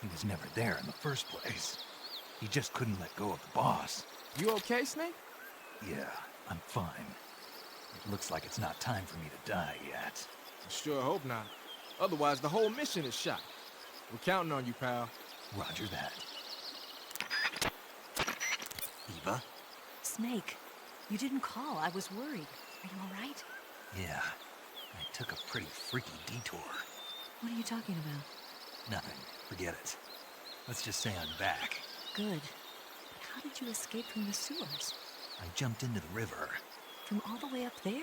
He was never there in the first place. He just couldn't let go of the boss. You okay, Snake? Yeah, I'm fine. It looks like it's not time for me to die yet. I sure hope not. Otherwise, the whole mission is shot. We're counting on you, pal. Roger that. Eva? Snake, you didn't call. I was worried. Are you all right? Yeah, I took a pretty freaky detour. What are you talking about? Nothing. Forget it. Let's just say I'm back. Good. But how did you escape from the sewers? I jumped into the river. From all the way up there?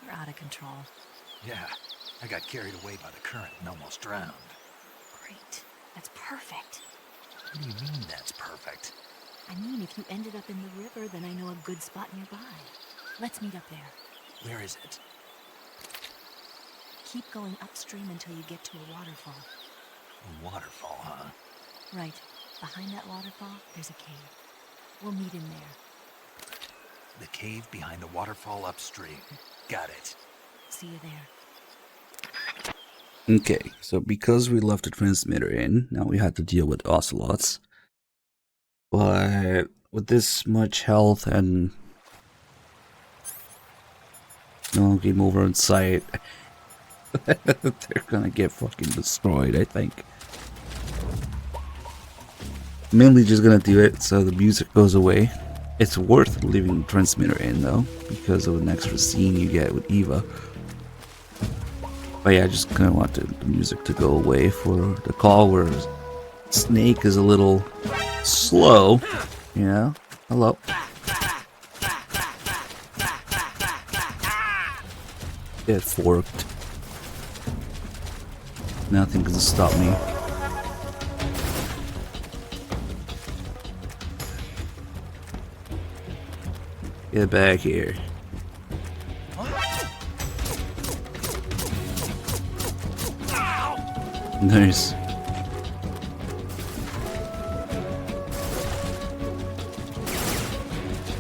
You're out of control. Yeah, I got carried away by the current and almost drowned. Great. That's perfect. What do you mean that's perfect? I mean, if you ended up in the river, then I know a good spot nearby. Let's meet up there. Where is it? Keep going upstream until you get to a waterfall. A waterfall, huh? Right. Behind that waterfall, there's a cave. We'll meet in there. The cave behind the waterfall upstream. Got it. See you there. Okay, so because we left the transmitter in, now we had to deal with ocelots. But with this much health and no game over in sight, they're gonna get fucking destroyed, I think. Mainly just gonna do it so the music goes away. It's worth leaving the transmitter in though, because of an extra scene you get with Eva. But yeah, I just kind of want the music to go away for the call where Snake is a little slow. You know? Hello. It forked. Nothing can stop me. Get back here. Nice.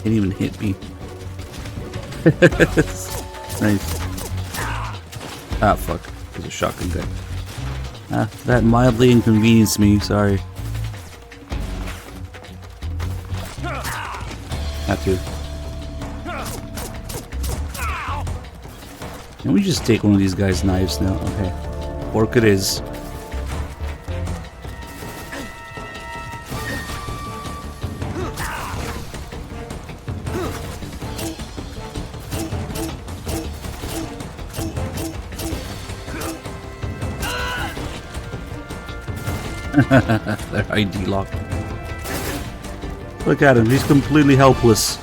Didn't even hit me. Nice. Ah, fuck. There's a shotgun guy. Ah, that mildly inconvenienced me, sorry. Have to. Can we just take one of these guys' knives now? Okay. Fork it is. Their ID lock. Look at him, he's completely helpless.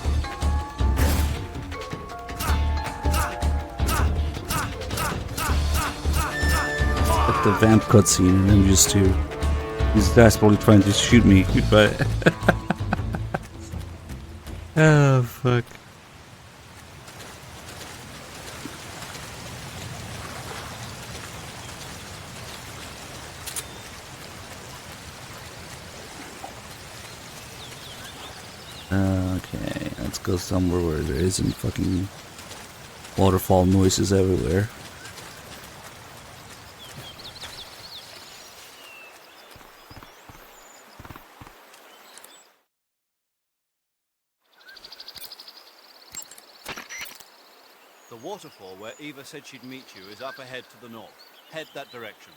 Like the vamp cutscene and then just two. He's desperately trying to shoot me, but oh fuck. Okay, let's go somewhere where there isn't fucking waterfall noises everywhere. The waterfall where Eva said she'd meet you is up ahead to the north. Head that direction.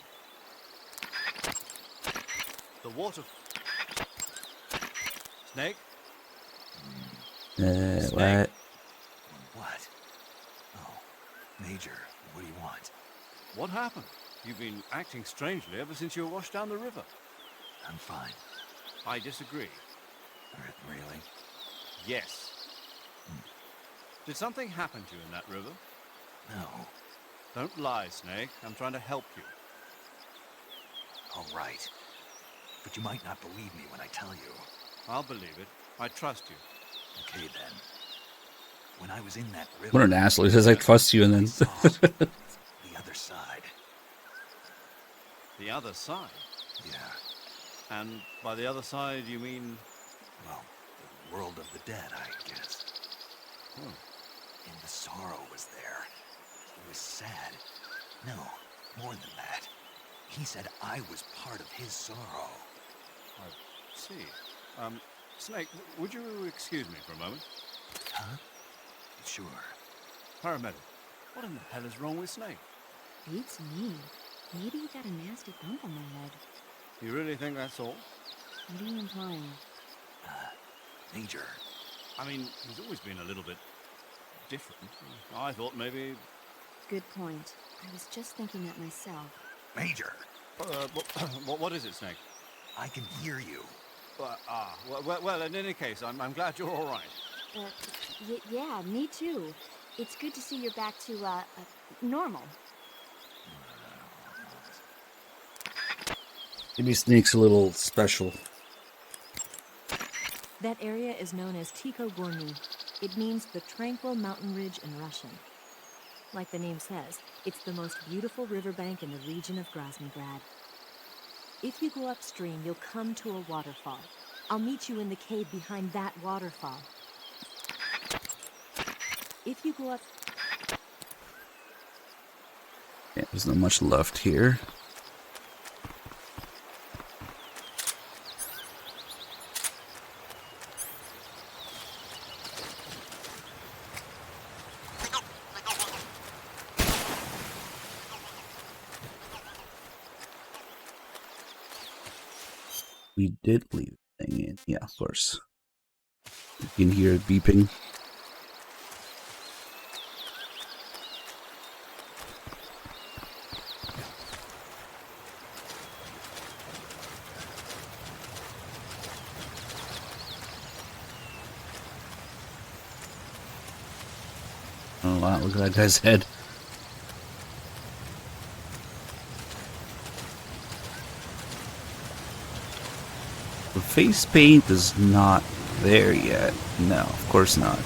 The water... Snake? What? What? Oh, Major, what do you want? What happened? You've been acting strangely ever since you were washed down the river. I'm fine. I disagree. Really? Yes. Did something happen to you in that river? No. Don't lie, Snake. I'm trying to help you. All right. But you might not believe me when I tell you. I'll believe it. I trust you. Okay, then. When I was in that river... What an asshole. He says I trust you and I then... saw the other side. The other side? Yeah. And by the other side, you mean... Well, the world of the dead, I guess. Hmm. And the sorrow was there. It was sad. No, more than that. He said I was part of his sorrow. I see. Snake, would you excuse me for a moment? Huh? Sure. Paramedic, what in the hell is wrong with Snake? Beats me. Maybe he got a nasty bump on the head. You really think that's all? What are you implying? Major. I mean, he's always been a little bit different. I thought maybe... Good point. I was just thinking that myself. Major! what is it, Snake? I can hear you. Well, in any case, I'm glad you're all right. Yeah, me too. It's good to see you're back to, normal. Maybe Snake's a little special. That area is known as Tycho Gorny. It means the tranquil mountain ridge in Russian. Like the name says, it's the most beautiful riverbank in the region of Groznygrad. If you go upstream, you'll come to a waterfall. I'll meet you in the cave behind that waterfall. If you go up... Yeah, there's not much left here. We did leave the thing in. Yeah, of course. You can hear it beeping. Oh wow, look at that guy's head. The face paint is not there yet. No, of course not.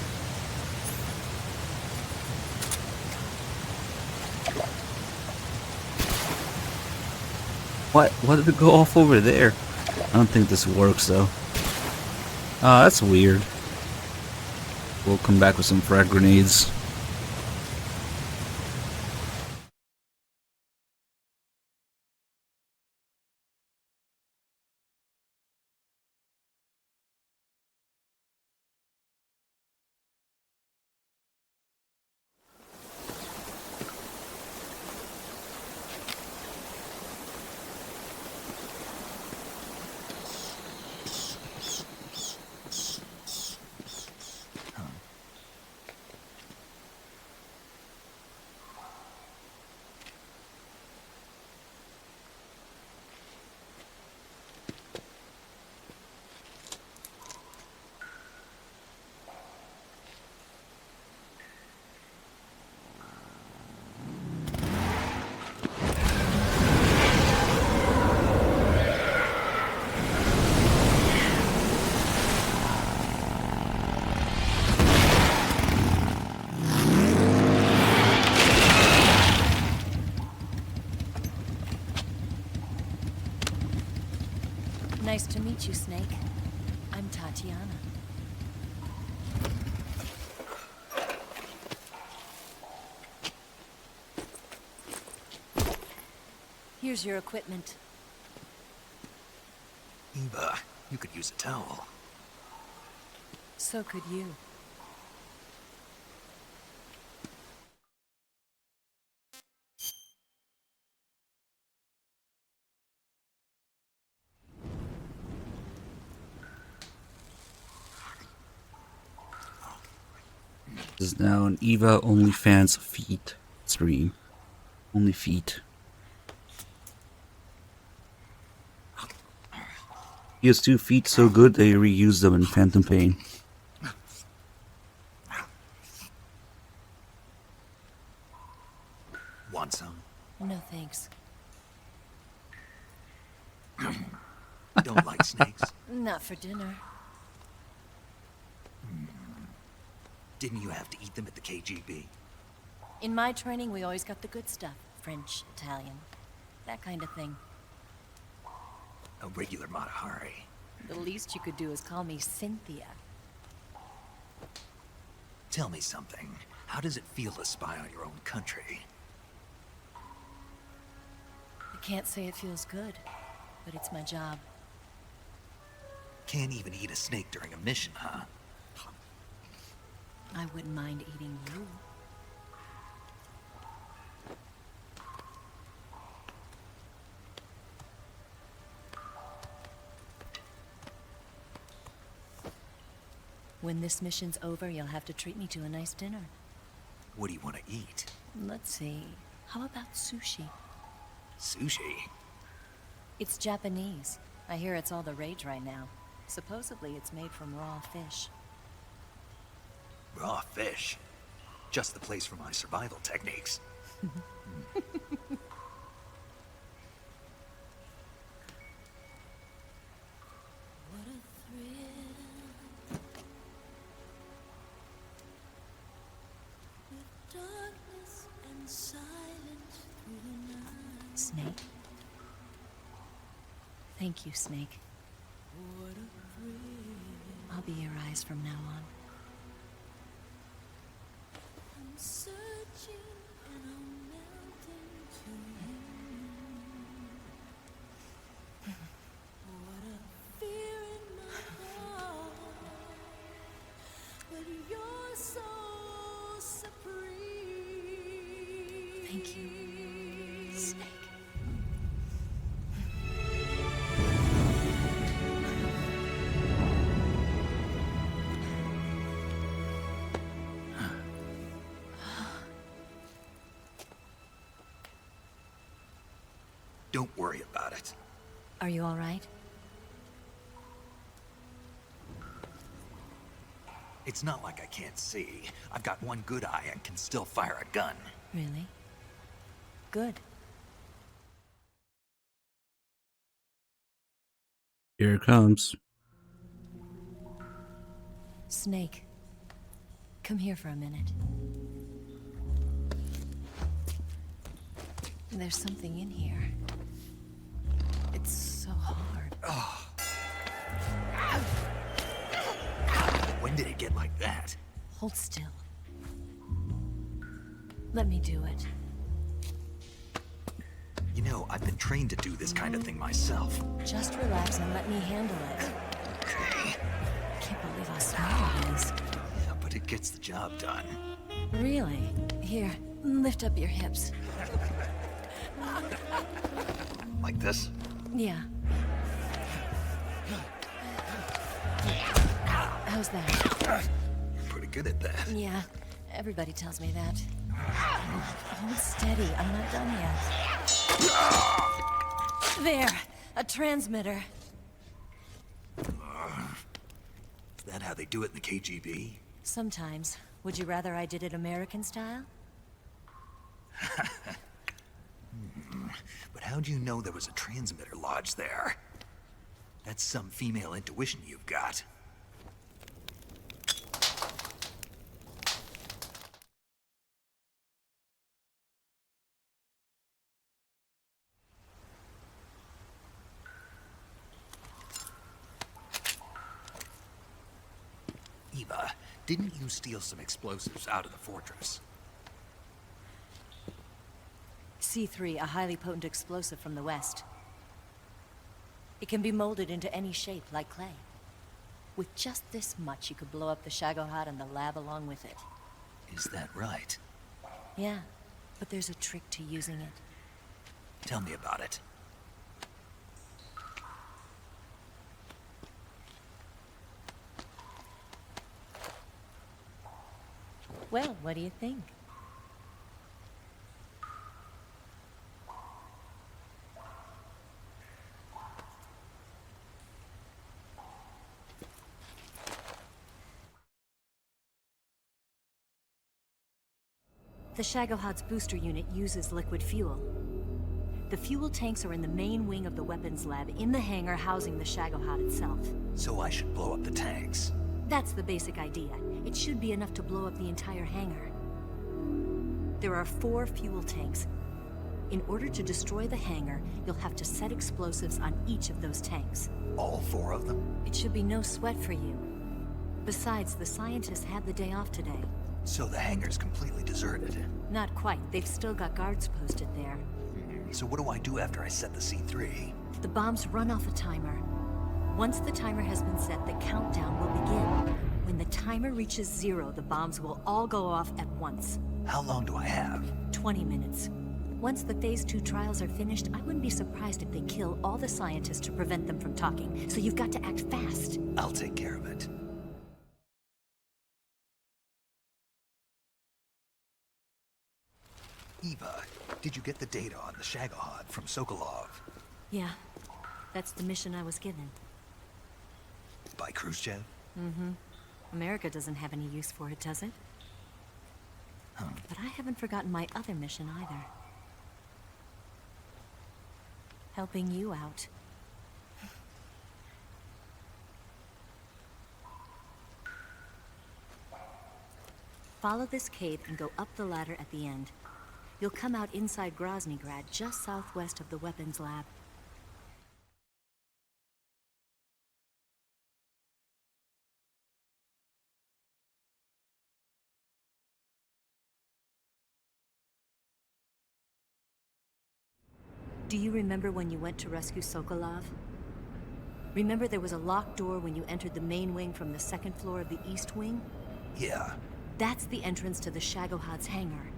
What? What did it go off over there? I don't think this works though. That's weird. We'll come back with some frag grenades. Nice to meet you, Snake. I'm Tatiana. Here's your equipment. Eva, you could use a towel. So could you. This is now an Eva OnlyFans feet stream. Only feet. He has 2 feet so good they reused them in Phantom Pain. Want some? No thanks. Don't like snakes? Not for dinner. Didn't you have to eat them at the KGB? In my training, we always got the good stuff. French, Italian, that kind of thing. A regular Matahari. The least you could do is call me Cynthia. Tell me something. How does it feel to spy on your own country? The Can't say it feels good, but it's my job. Can't even eat a snake during a mission, huh? I wouldn't mind eating you. When this mission's over, you'll have to treat me to a nice dinner. What do you want to eat? Let's see. How about sushi? Sushi? It's Japanese. I hear it's all the rage right now. Supposedly it's made from raw fish. Raw fish? Just the place for my survival techniques. Snake? Thank you, Snake. I'll be your eyes from now on. I'm searching and I'm melting to you. What a fear in my heart, but you're so supreme. Thank you, Snake. Don't worry about it. Are you all right? It's not like I can't see. I've got one good eye and can still fire a gun. Really? Good. Here it comes. Snake, come here for a minute. There's something in here. It's so hard. When did it get like that? Hold still. Let me do it. You know, I've been trained to do this kind of thing myself. Just relax and let me handle it. Okay. Can't believe how small it is. Yeah, but it gets the job done. Really? Here, lift up your hips. Like this? Yeah. How's that? You're pretty good at that. Yeah, everybody tells me that. Hold steady, I'm not done yet. There, a transmitter. Is that how they do it in the KGB? Sometimes. Would you rather I did it American style? But how'd you know there was a transmitter lodged there? That's some female intuition you've got. Eva, didn't you steal some explosives out of the fortress? C3, a highly potent explosive from the west. It can be molded into any shape, like clay. With just this much, you could blow up the Shagohod and the lab along with it. Is that right? Yeah, but there's a trick to using it. Tell me about it. Well, what do you think? The Shagohod's booster unit uses liquid fuel. The fuel tanks are in the main wing of the weapons lab in the hangar housing the Shagohod itself. So I should blow up the tanks. That's the basic idea. It should be enough to blow up the entire hangar. There are 4 fuel tanks. In order to destroy the hangar, you'll have to set explosives on each of those tanks. All 4 of them? It should be no sweat for you. Besides, the scientists had the day off today. So the hangar's completely deserted. Not quite. They've still got guards posted there. So what do I do after I set the C3? The bombs run off a timer. Once the timer has been set, the countdown will begin. When the timer reaches 0, the bombs will all go off at once. How long do I have? 20 minutes. Once the Phase 2 trials are finished, I wouldn't be surprised if they kill all the scientists to prevent them from talking. So you've got to act fast. I'll take care of it. Eva, did you get the data on the Shagohod from Sokolov? Yeah, that's the mission I was given. By Khrushchev? America doesn't have any use for it, does it? Huh. But I haven't forgotten my other mission either. Helping you out. Follow this cave and go up the ladder at the end. You'll come out inside Groznygrad, just southwest of the weapons lab. Do you remember when you went to rescue Sokolov? Remember there was a locked door when you entered the main wing from the second floor of the east wing? Yeah. That's the entrance to the Shagohod's hangar.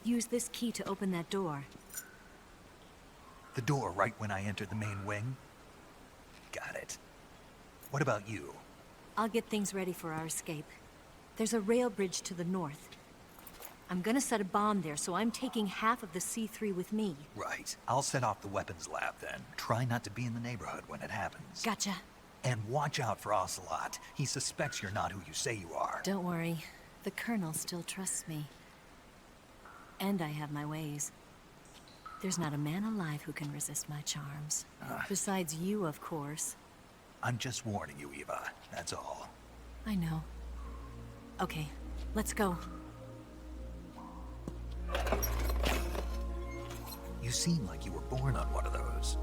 Use this key to open that door. The door right when I entered the main wing? Got it. What about you? I'll get things ready for our escape. There's a rail bridge to the north. I'm gonna set a bomb there, so I'm taking half of the C3 with me. Right. I'll set off the weapons lab then. Try not to be in the neighborhood when it happens. Gotcha. And watch out for Ocelot. He suspects you're not who you say you are. Don't worry. The Colonel still trusts me. And I have my ways. There's not a man alive who can resist my charms. Besides you, of course. I'm just warning you, Eva. That's all. I know. Okay, let's go. You seem like you were born on one of those.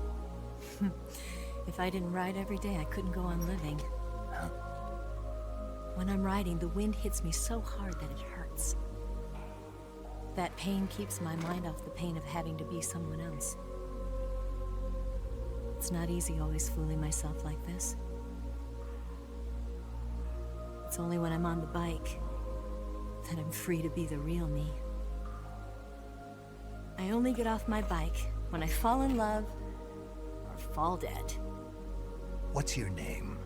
If I didn't ride every day, I couldn't go on living. Huh? When I'm riding, the wind hits me so hard that it hurts. That pain keeps my mind off the pain of having to be someone else. It's not easy always fooling myself like this. It's only when I'm on the bike that I'm free to be the real me. I only get off my bike when I fall in love or fall dead. What's your name?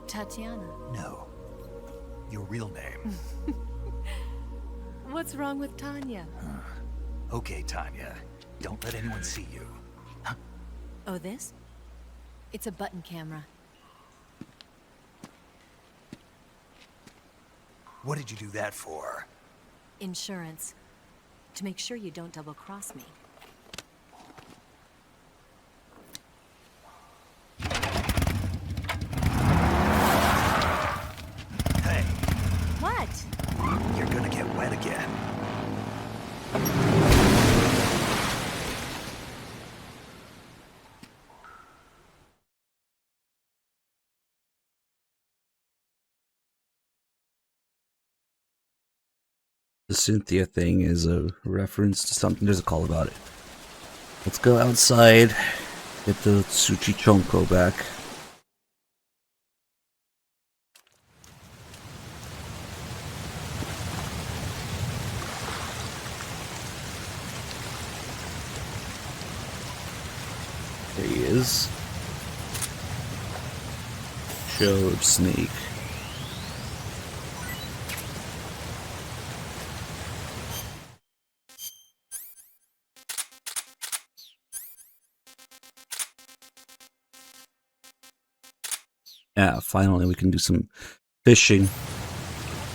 Tatiana. No. Your real name. What's wrong with Tanya? Okay, Tanya. Don't let anyone see you. Oh, this? It's a button camera. What did you do that for? Insurance. To make sure you don't double-cross me. Hey, What? you're gonna get wet again. The Cynthia thing is a reference to something. There's a call about it. Let's go outside. Get the Tsuchichonko back. There he is. Show of Snake. Yeah, finally we can do some fishing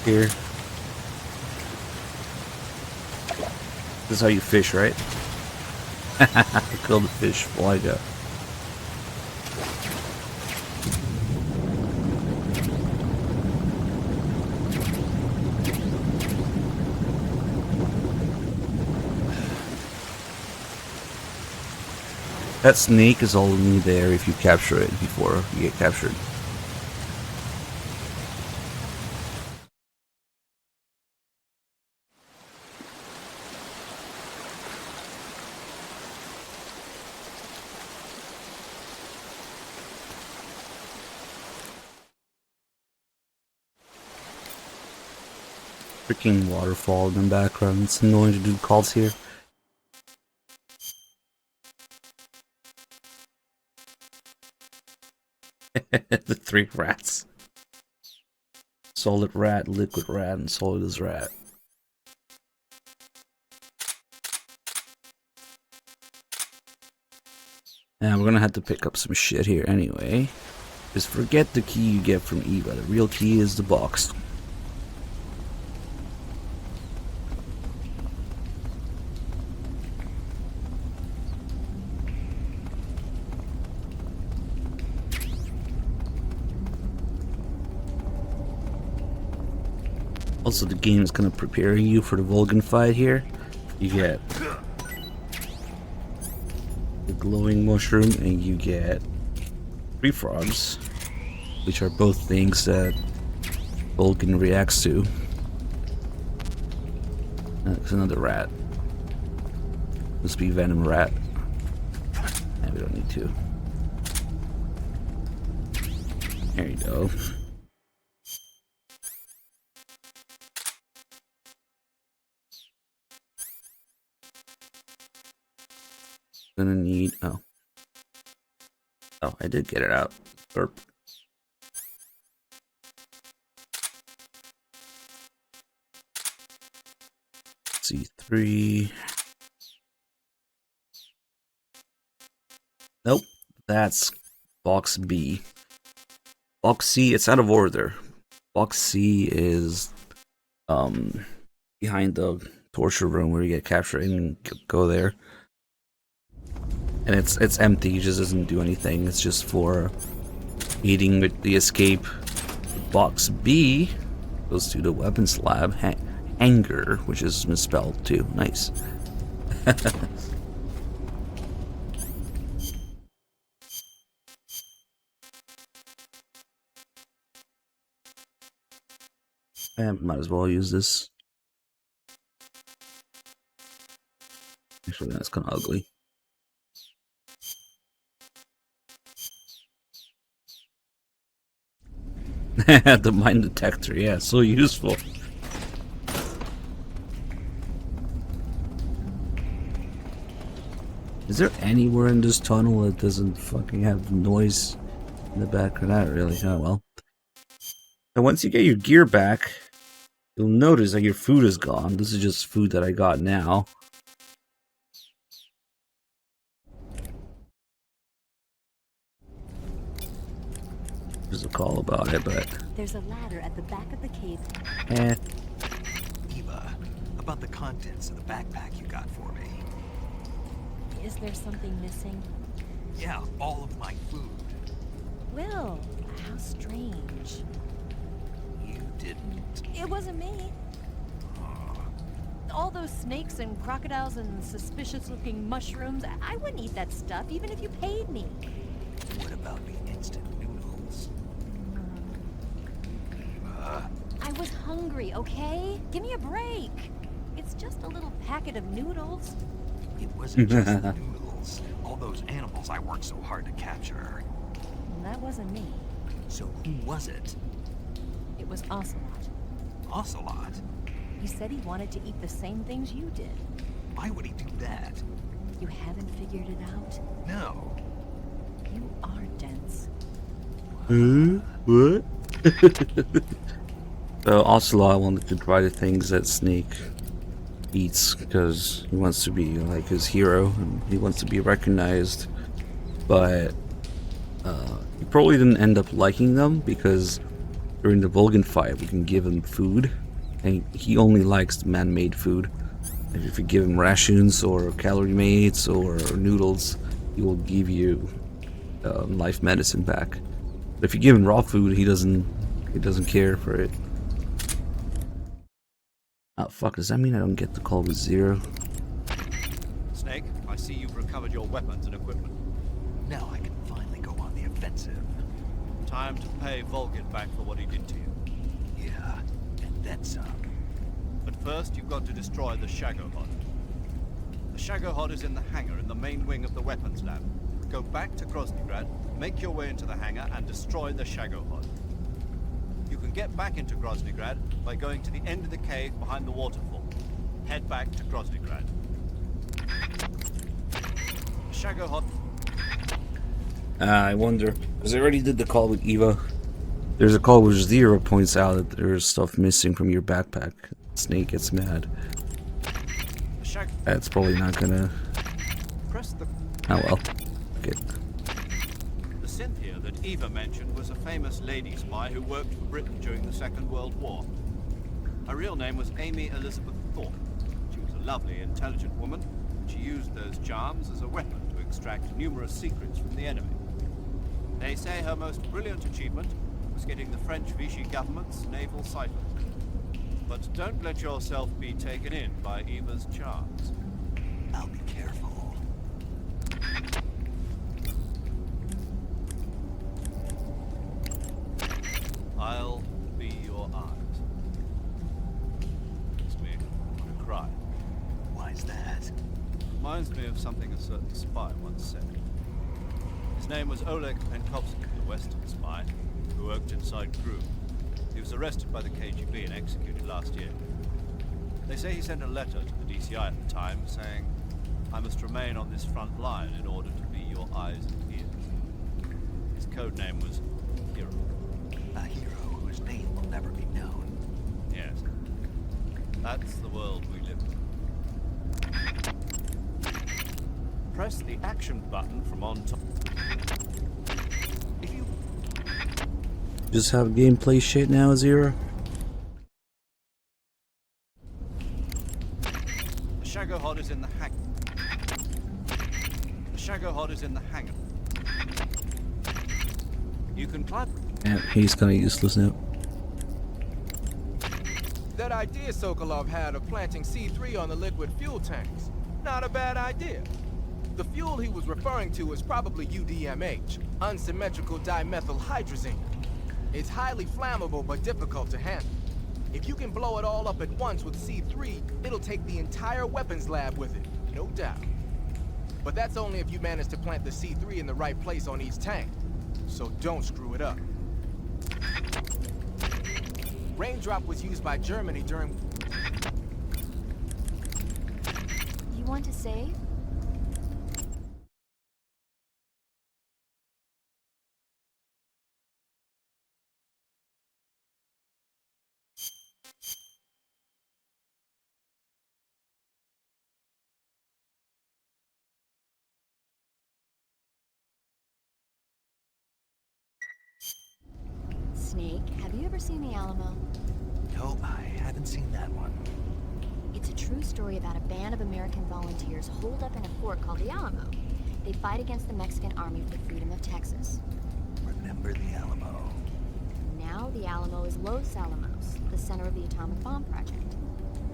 here. This is how you fish, right? Kill the fish. Well, I go. That snake is only there if you capture it before you get captured. freaking waterfall in the background. It's annoying to do calls here. The 3 rats. Solid rat, liquid rat, and solid as rat. And we're gonna have to pick up some shit here anyway. Just forget the key you get from Eva. The real key is the box. Also, the game is kind of preparing you for the Vulcan fight here. You get the glowing mushroom and you get 3 frogs, which are both things that Vulcan reacts to. There's another rat. Must be Venom Rat. And we don't need to. There you go. Gonna need oh, I did get it out. Burp. C3. Nope, that's box B. Box C, it's out of order. Box C is behind the torture room where you get captured and go there. And it's empty, it just doesn't do anything. It's just for eating with the escape. Box B goes to the weapons lab hangar, which is misspelled too. Nice. I might as well use this. Actually, that's kind of ugly. The mine detector, yeah, so useful. Is there anywhere in this tunnel that doesn't fucking have noise in the background? Not really. Oh well. And once you get your gear back, you'll notice that your food is gone. This is just food that I got now. There's a call about it, but There's a ladder at the back of the cave. Eva, about the contents of the backpack you got for me. Is there something missing? Yeah, all of my food. Will, how strange. You didn't. It wasn't me. All those snakes and crocodiles and suspicious-looking mushrooms, I wouldn't eat that stuff even if you paid me. What about the instant noodles? I was hungry, okay? Give me a break. It's just a little packet of noodles. It wasn't just the noodles. All those animals I worked so hard to capture. That wasn't me. So who was it? It was Ocelot. Ocelot? He said he wanted to eat the same things you did. Why would he do that? You haven't figured it out? No. You are dense. what? So Ocelot wanted to try the things that Snake eats because he wants to be like his hero and he wants to be recognized, but he probably didn't end up liking them because during the Vulcan fight we can give him food and he only likes man-made food. And if you give him rations or calorie mates or noodles, he will give you life medicine back. But if you give him raw food, he doesn't care for it. Oh fuck, does that mean I don't get the call with 0? Snake, I see you've recovered your weapons and equipment. Now I can finally go on the offensive. Time to pay Vulcan back for what he did to you. Yeah, and then some. But first, you've got to destroy the Shagohod. The Shagohod is in the hangar in the main wing of the weapons lab. Go back to Groznygrad, make your way into the hangar, and destroy the Shagohod. You can can get back into Groznygrad by going to the end of the cave behind the waterfall. Head back to Groznygrad. Shagohod. I wonder, because I already did the call with Eva. There's a call where Zero points out that there's stuff missing from your backpack. Snake gets mad. That's probably not gonna... Press the... Oh well. Okay. The Cynthia that Eva mentioned was a famous lady spy who worked for Britain during the Second World War. Her real name was Amy Elizabeth Thorpe. She was a lovely, intelligent woman, and she used those charms as a weapon to extract numerous secrets from the enemy. They say her most brilliant achievement was getting the French Vichy government's naval cipher. But don't let yourself be taken in by Eva's charms. I'll be careful. I'll be your eyes. Makes me want to cry. Why's that? Reminds me of something a certain spy once said. His name was Oleg Penkovsky, a Western spy who worked inside GRU. He was arrested by the KGB and executed last year. They say he sent a letter to the DCI at the time saying, "I must remain on this front line in order to be your eyes and ears." His code name was Hero. A hero whose name will never be known. Yes. That's the world we live in. Press the action button from on top. If you Just have gameplay shit now, Zero? The Shagohod is in the hangar. The Shagohod is in the hangar. You can climb. Yeah, he's kinda useless now. That idea Sokolov had of planting C3 on the liquid fuel tanks. Not a bad idea. The fuel he was referring to is probably UDMH, unsymmetrical dimethyl hydrazine. It's highly flammable but difficult to handle. If you can blow it all up at once with C3, it'll take the entire weapons lab with it, no doubt. But that's only if you manage to plant the C3 in the right place on each tank. So don't screw it up. Raindrop was used by Germany during... You want to save? Snake, have you ever seen The Alamo? No, I haven't seen that one. It's a true story about a band of American volunteers holed up in a fort called The Alamo. They fight against the Mexican army for the freedom of Texas. Remember the Alamo. Now The Alamo is Los Alamos, the center of the atomic bomb project.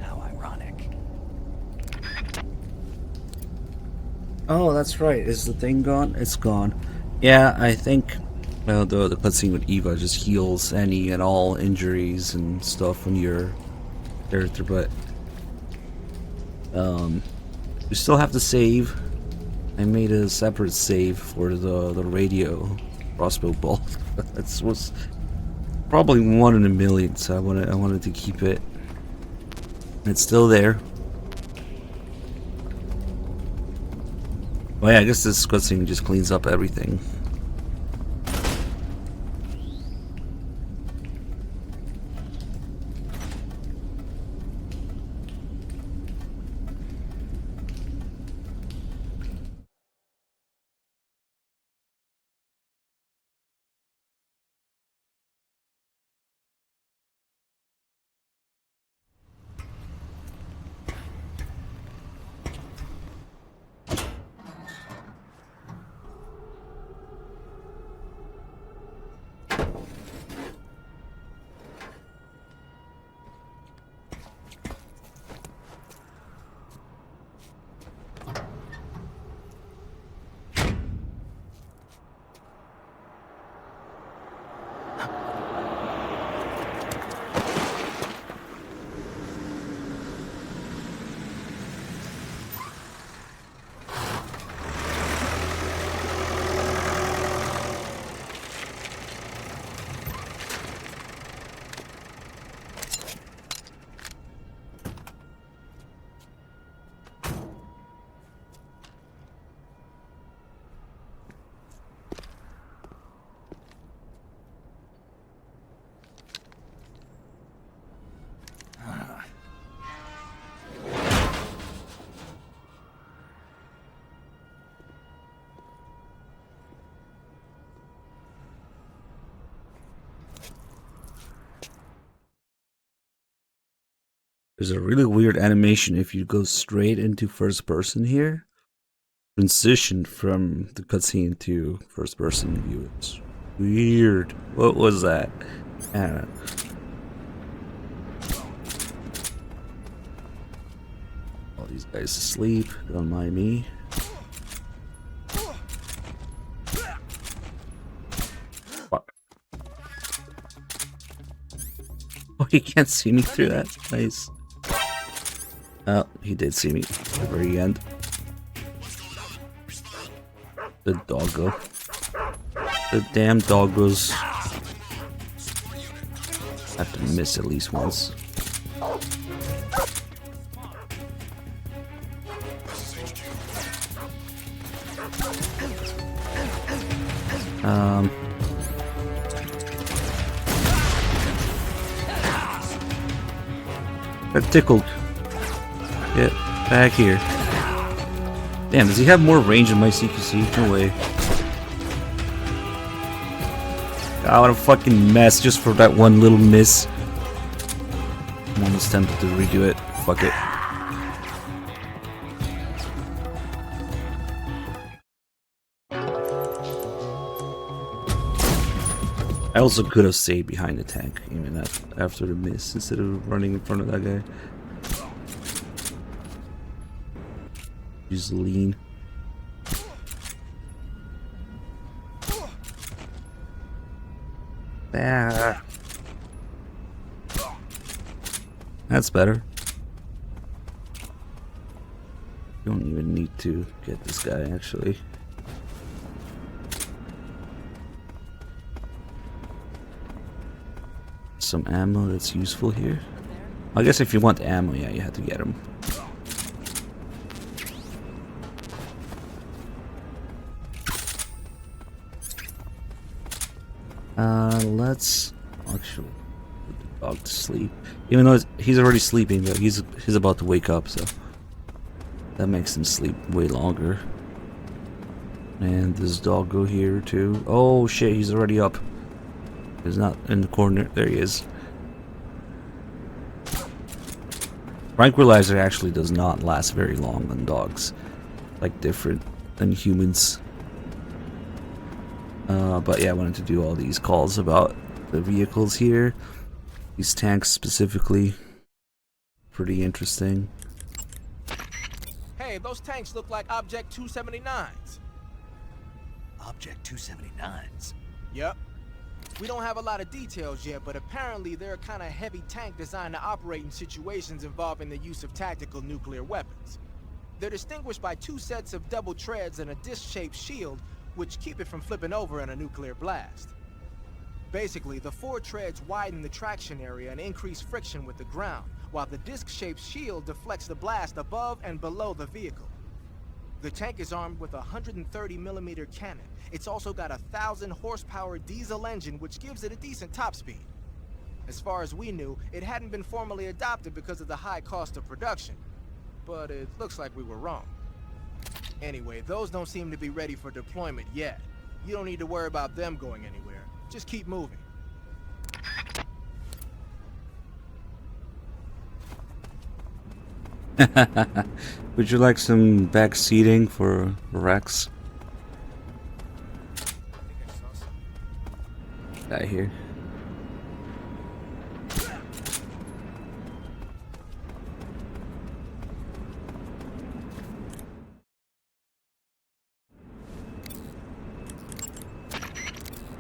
How ironic. Oh, that's right. Is the thing gone? It's gone. Yeah, I think... Well, the cutscene with Eva just heals any and all injuries and stuff on your character, but... we still have to save. I made a separate save for the radio crossbow bolt. That was probably 1 in a million, so I wanted to keep it. It's still there. Well, yeah, I guess this cutscene just cleans up everything. There's a really weird animation if you go straight into first person here. Transition from the cutscene to first person view. It's weird. What was that? I don't know. All these guys asleep. Don't mind me. Fuck. Oh, he can't see me through that. Nice. Oh, he did see me at the very end. The doggo. The damn doggos. Have to miss at least once. Got tickled. Get back here. Damn, does he have more range than my CQC? No way. God, what a fucking mess just for that one little miss. I'm almost tempted to redo it. Fuck it. I also could have stayed behind the tank, even after the miss, instead of running in front of that guy. Just lean. Ah. That's better. You don't even need to get this guy, actually. Some ammo that's useful here. I guess if you want ammo, yeah, you have to get him. Let's actually put the dog to sleep. Even though he's already sleeping, but he's about to wake up, so that makes him sleep way longer. And this doggo here too. Oh shit, he's already up. He's not in the corner. There he is. Tranquilizer actually does not last very long on dogs. Like different than humans. But yeah, I wanted to do all these calls about the vehicles here. These tanks specifically. Pretty interesting. Hey, those tanks look like Object 279s. Object 279s. Yep. We don't have a lot of details yet, but apparently they're a kind of heavy tank designed to operate in situations involving the use of tactical nuclear weapons. They're distinguished by 2 sets of double treads and a disc-shaped shield, which keep it from flipping over in a nuclear blast. Basically, the 4 treads widen the traction area and increase friction with the ground, while the disc-shaped shield deflects the blast above and below the vehicle. The tank is armed with a 130mm cannon. It's also got a 1,000 horsepower diesel engine, which gives it a decent top speed. As far as we knew, it hadn't been formally adopted because of the high cost of production. But it looks like we were wrong. Anyway, those don't seem to be ready for deployment yet. You don't need to worry about them going anywhere. Just keep moving. Would you like some back seating for Rex? Guy here.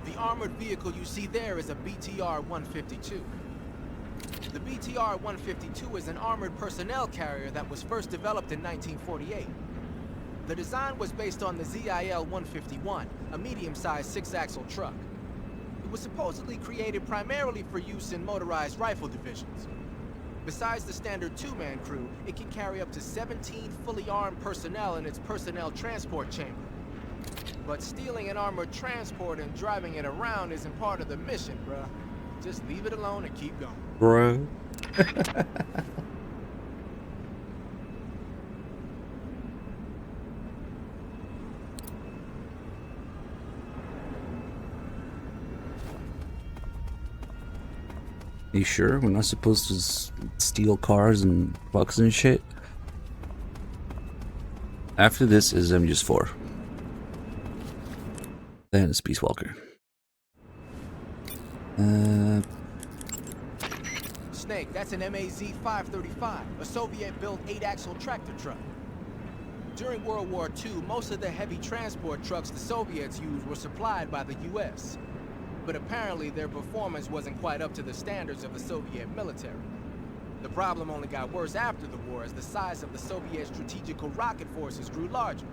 The armored vehicle you see there is a BTR-152. The BTR-152 is an armored personnel carrier that was first developed in 1948. The design was based on the ZIL-151, a medium-sized 6-axle truck. It was supposedly created primarily for use in motorized rifle divisions. Besides the standard 2-man crew, it can carry up to 17 fully armed personnel in its personnel transport chamber. But stealing an armored transport and driving it around isn't part of the mission, bruh. Just leave it alone and keep going. Bro. You sure? We're not supposed to steal cars and trucks and shit? After this is MGS4. Then it's Peace Walker. Snake, that's an MAZ-535, a Soviet-built 8-axle tractor truck. During World War II, most of the heavy transport trucks the Soviets used were supplied by the US. But apparently their performance wasn't quite up to the standards of the Soviet military. The problem only got worse after the war as the size of the Soviet strategical rocket forces grew larger.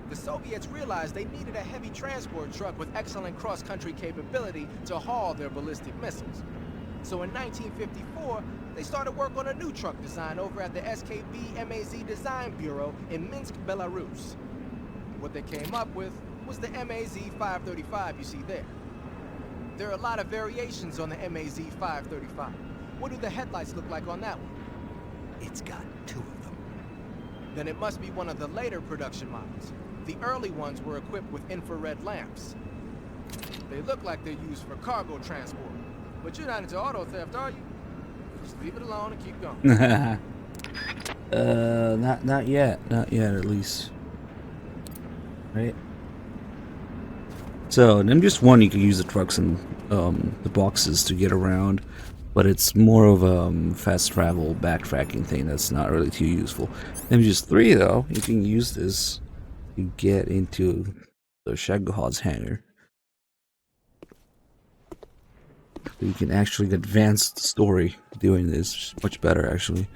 The Soviets realized they needed a heavy transport truck with excellent cross-country capability to haul their ballistic missiles. So in 1954, they started work on a new truck design over at the SKB MAZ Design Bureau in Minsk, Belarus. What they came up with was the MAZ-535 you see there. There are a lot of variations on the MAZ-535. What do the headlights look like on that one? It's got 2 of them. Then it must be one of the later production models. The early ones were equipped with infrared lamps. They look like they're used for cargo transport. But you're not into auto theft, are you? Just leave it alone and keep going. Not yet. Not yet, at least. Right? So, in MGS1, you can use the trucks and the boxes to get around, but it's more of a fast travel backtracking thing that's not really too useful. MGS3, though, you can use this to get into the Shagohod's hangar. So you can actually advance the story doing this much better, actually.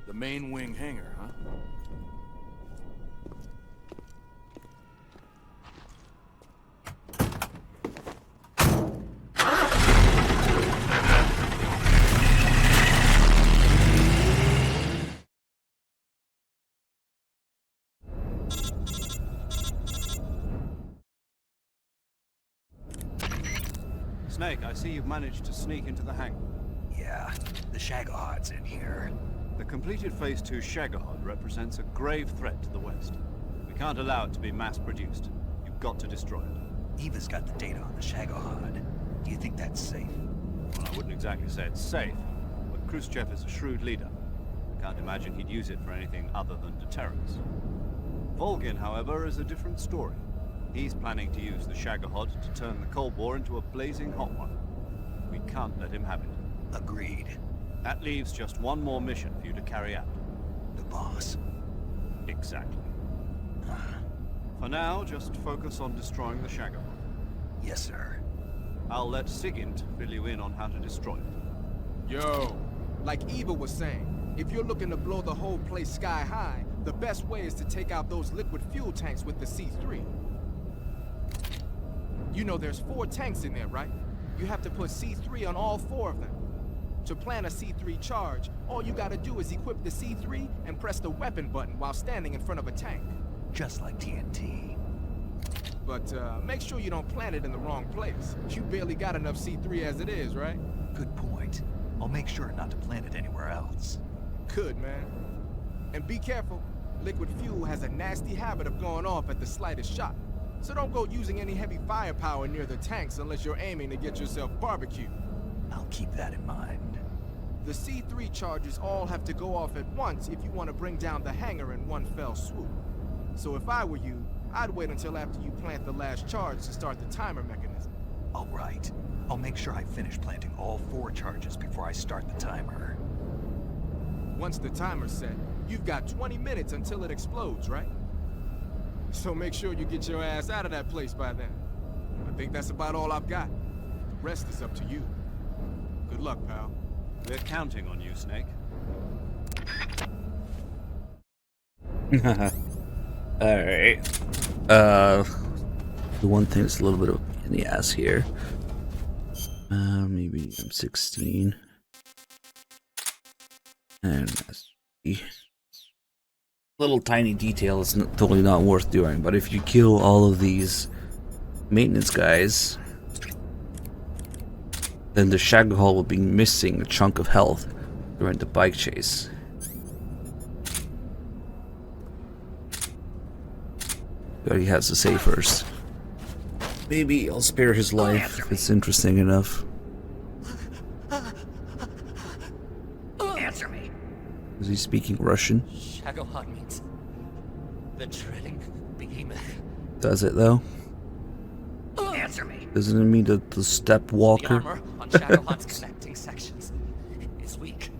The main wing hangar, huh? Snake, I see you've managed to sneak into the hangar. Yeah, the Shagohod's in here. The completed Phase 2 Shagohod represents a grave threat to the West. We can't allow it to be mass-produced. You've got to destroy it. Eva's got the data on the Shagohod. Do you think that's safe? Well, I wouldn't exactly say it's safe, but Khrushchev is a shrewd leader. I can't imagine he'd use it for anything other than deterrence. Volgin, however, is a different story. He's planning to use the Shagohod to turn the Cold War into a blazing hot one. We can't let him have it. Agreed. That leaves just one more mission for you to carry out. The boss. Exactly. For now, just focus on destroying the Shagohod. Yes, sir. I'll let Sigint fill you in on how to destroy it. Yo, like Eva was saying, if you're looking to blow the whole place sky high, the best way is to take out those liquid fuel tanks with the C3. You know there's 4 tanks in there, right? You have to put C3 on all 4 of them. To plan a C3 charge, all you gotta do is equip the C3 and press the weapon button while standing in front of a tank. Just like TNT. But make sure you don't plant it in the wrong place. You barely got enough C3 as it is, right? Good point. I'll make sure not to plant it anywhere else. Good, man. And be careful. Liquid fuel has a nasty habit of going off at the slightest shock. So don't go using any heavy firepower near the tanks unless you're aiming to get yourself barbecued. I'll keep that in mind. The C3 charges all have to go off at once if you want to bring down the hangar in one fell swoop. So if I were you, I'd wait until after you plant the last charge to start the timer mechanism. All right. I'll make sure I finish planting all 4 charges before I start the timer. Once the timer's set, you've got 20 minutes until it explodes, right? So make sure you get your ass out of that place by then. I think that's about all I've got. The rest is up to you. Good luck, pal. We're counting on you, Snake. Alright. The one thing that's a little bit of in the ass here. Maybe I'm 16. And that's little tiny detail is totally not worth doing, but if you kill all of these maintenance guys, then the Shagohod will be missing a chunk of health during the bike chase. But he has to say first. Maybe I'll spare his life if it's interesting enough. Is he speaking Russian? Shagohod means the treading behemoth. Does it though? Answer me. Doesn't it mean the step The walker? armor on Shagohod's connecting sections is weak.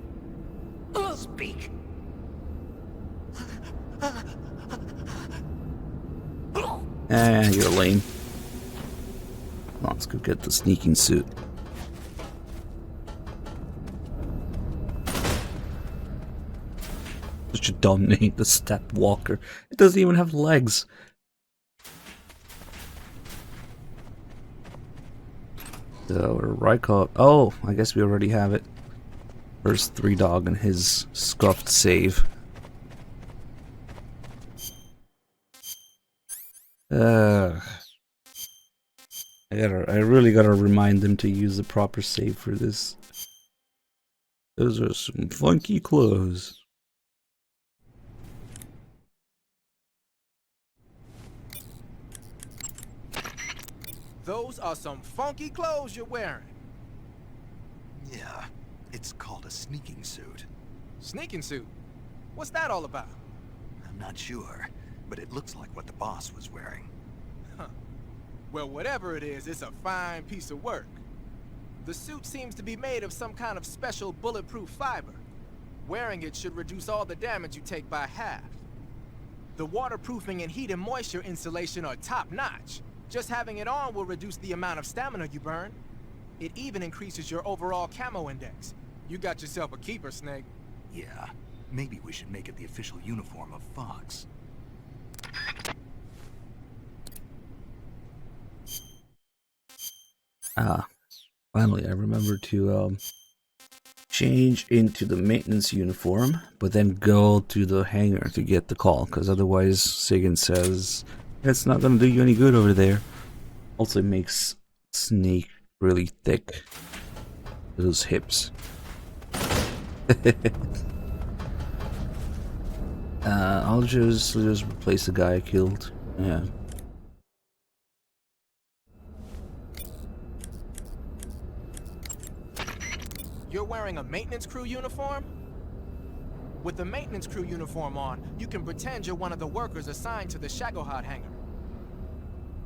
Speak. You're lame. Let's go get the sneaking suit. Such a dumb name, the Step Walker. It doesn't even have legs. So, Rykov. Oh, I guess we already have it. First 3 Dog and his scuffed save. I really gotta remind them to use the proper save for this. Those are some funky clothes. Those are some funky clothes you're wearing. Yeah, it's called a sneaking suit. Sneaking suit? What's that all about? I'm not sure, but it looks like what the boss was wearing. Well, whatever it is, it's a fine piece of work. The suit seems to be made of some kind of special bulletproof fiber. Wearing it should reduce all the damage you take by half. The waterproofing and heat and moisture insulation are top-notch. Just having it on will reduce the amount of stamina you burn. It even increases your overall camo index. You got yourself a keeper, Snake. Yeah, maybe we should make it the official uniform of Fox. Finally, I remembered to change into the maintenance uniform, but then go to the hangar to get the call, because otherwise Sigyn says it's not gonna do you any good over there. Also, it makes Snake really thick. Those hips. I'll just replace the guy I killed. Yeah. You're wearing a maintenance crew uniform? With the maintenance crew uniform on, you can pretend you're one of the workers assigned to the Shagohod hangar.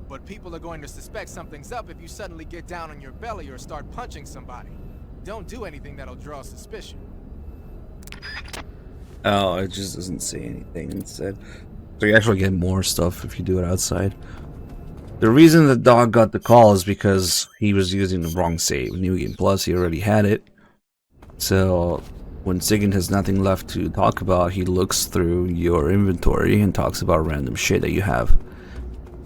But people are going to suspect something's up if you suddenly get down on your belly or start punching somebody. Don't do anything that'll draw suspicion. Oh, it just doesn't say anything instead. So you actually get more stuff if you do it outside. The reason the dog got the call is because he was using the wrong save. New Game Plus, he already had it. So when Sigyn has nothing left to talk about, he looks through your inventory and talks about random shit that you have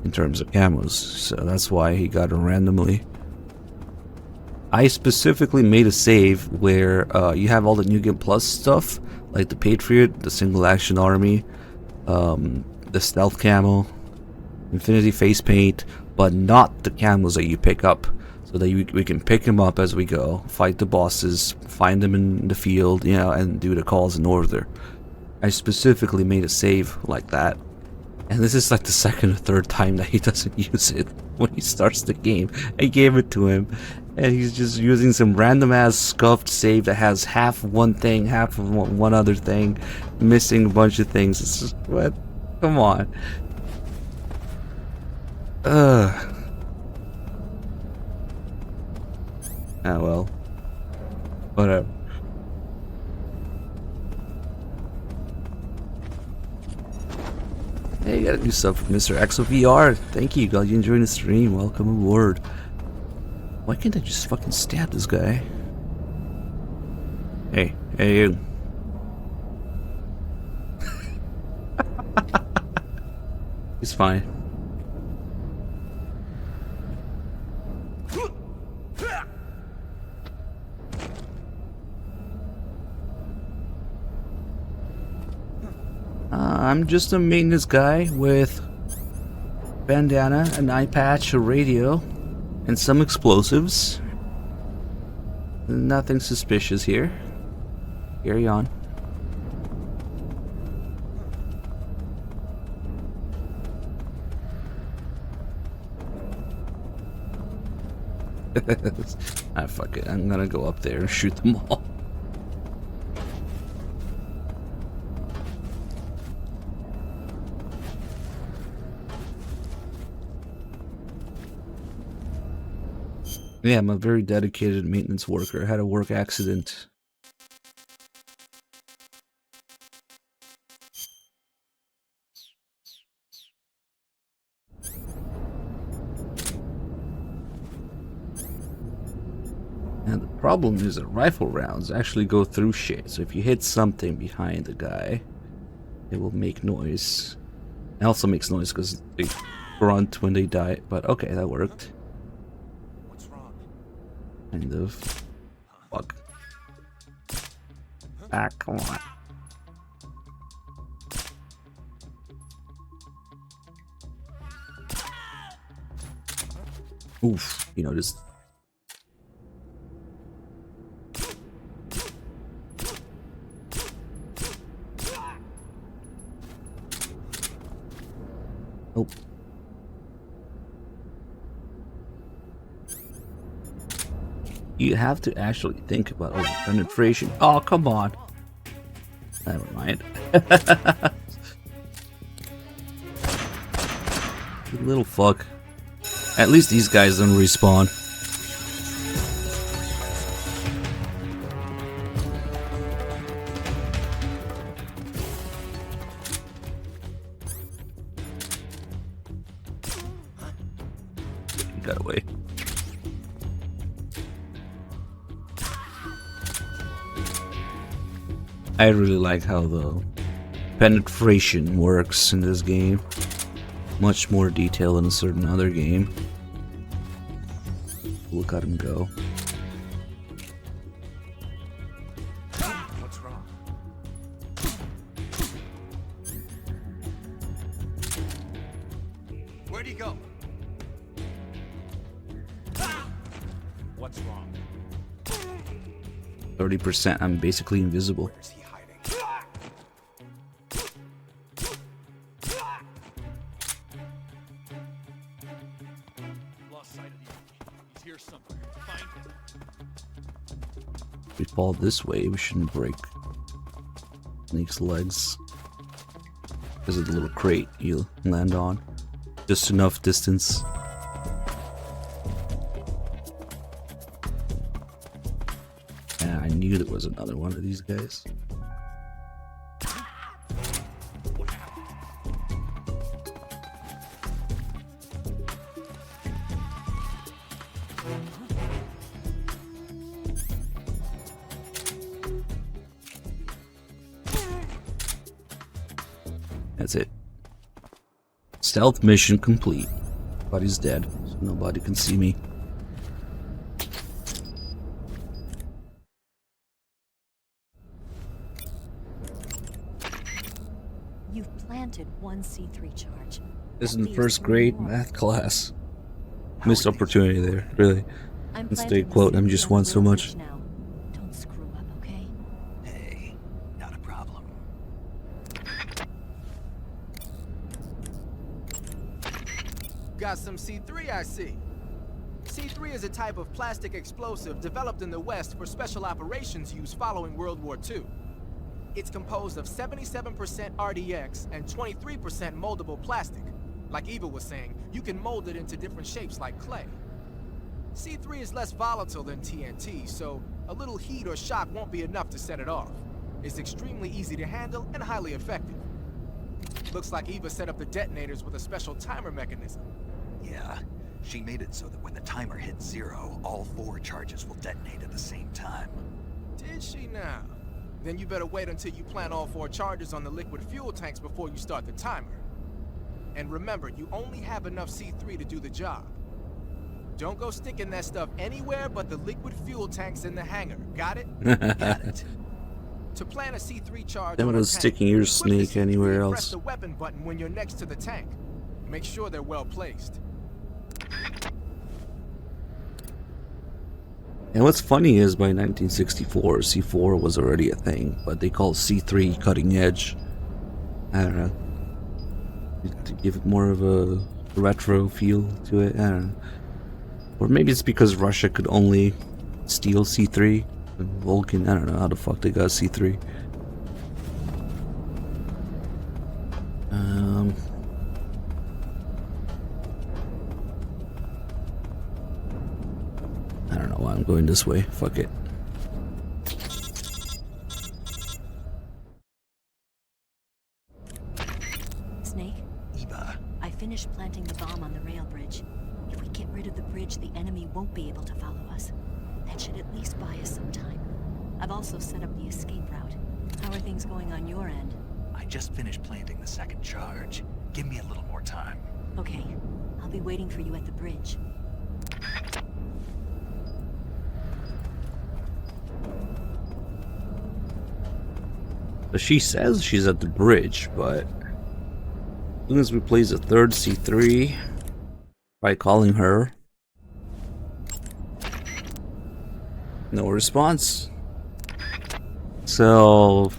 in terms of camos. So that's why he got it randomly. I specifically made a save where you have all the New Game Plus stuff, like the Patriot, the Single Action Army, the Stealth Camo, Infinity Face Paint, but not the camos that you pick up. So that we can pick them up as we go, fight the bosses, find them in the field, you know, and do the calls in order. I specifically made a save like that. And this is like the second or third time that he doesn't use it when he starts the game. I gave it to him, and he's just using some random ass scuffed save that has half one thing, half of one other thing, missing a bunch of things. It's just, what? Come on. Ah well. Whatever. Hey, you gotta do stuff with Mr. XOVR. Thank you, God. You enjoying the stream? Welcome aboard. Why can't I just fucking stab this guy? Hey, hey you. He's fine. I'm just a maintenance guy with bandana, an eye patch, a radio, and some explosives. Nothing suspicious here. Carry on. Ah, fuck it. I'm gonna go up there and shoot them all. Yeah, I'm a very dedicated maintenance worker. I had a work accident. And the problem is that rifle rounds actually go through shit. So if you hit something behind the guy, it will make noise. It also makes noise because they grunt when they die. But okay, that worked. What's wrong? Kind of. Fuck. Ah, come on. Oof, you know, just... Oh. You have to actually think about penetration. Oh, come on. Never mind. You little fuck. At least these guys don't respawn. He got away. I really like how the penetration works in this game. Much more detail than a certain other game. Look at him go. What's wrong? Where'd he go? What's wrong? 30%, I'm basically invisible. Where's he hiding? Lost sight of the enemy. He's here somewhere. Find him. If we fall this way, we shouldn't break Snake's legs. Because of the little crate you land on. Just enough distance. Yeah, I knew there was another one of these guys. That's it. Stealth mission complete. Body's dead, so nobody can see me. You've planted one C3 charge. This is That in leaves first three grade more. math class. How Missed are things opportunity there, really. I'm Let's planting stay the quote, I'm seed just on one the so real much. ridge now. Don't screw up, okay? Hey, not a problem. Got some C3, I see. C3 is a type of plastic explosive developed in the West for special operations use following World War II. It's composed of 77% RDX and 23% moldable plastic. Like Eva was saying, you can mold it into different shapes like clay. C3 is less volatile than TNT, so a little heat or shock won't be enough to set it off. It's extremely easy to handle and highly effective. Looks like Eva set up the detonators with a special timer mechanism. Yeah, she made it so that when the timer hits 0, all 4 charges will detonate at the same time. Did she now? Then you better wait until you plant all 4 charges on the liquid fuel tanks before you start the timer. And remember, you only have enough C3 to do the job. Don't go sticking that stuff anywhere but the liquid fuel tanks in the hangar. Got it? Got it. To plant a C3 charge That on a was tank, sticking your equip the snake C3 anywhere and Press else. the weapon button when you're next to the tank. Make sure they're well placed. And what's funny is by 1964, C4 was already a thing, but they call C3 cutting edge. I don't know. To give it more of a retro feel to it, I don't know. Or maybe it's because Russia could only steal C3. And Vulcan, I don't know how the fuck they got C3. I'm going this way. Fuck it. Snake, Eva, I finished planting the bomb on the rail bridge. If we get rid of the bridge, the enemy won't be able to follow us. That should at least buy us some time. I've also set up the escape route. How are things going on your end? I just finished planting the second charge. Give me a little more time. Okay, I'll be waiting for you at the bridge. So she says she's at the bridge, but as soon as we place a third C3 by calling her, no response. So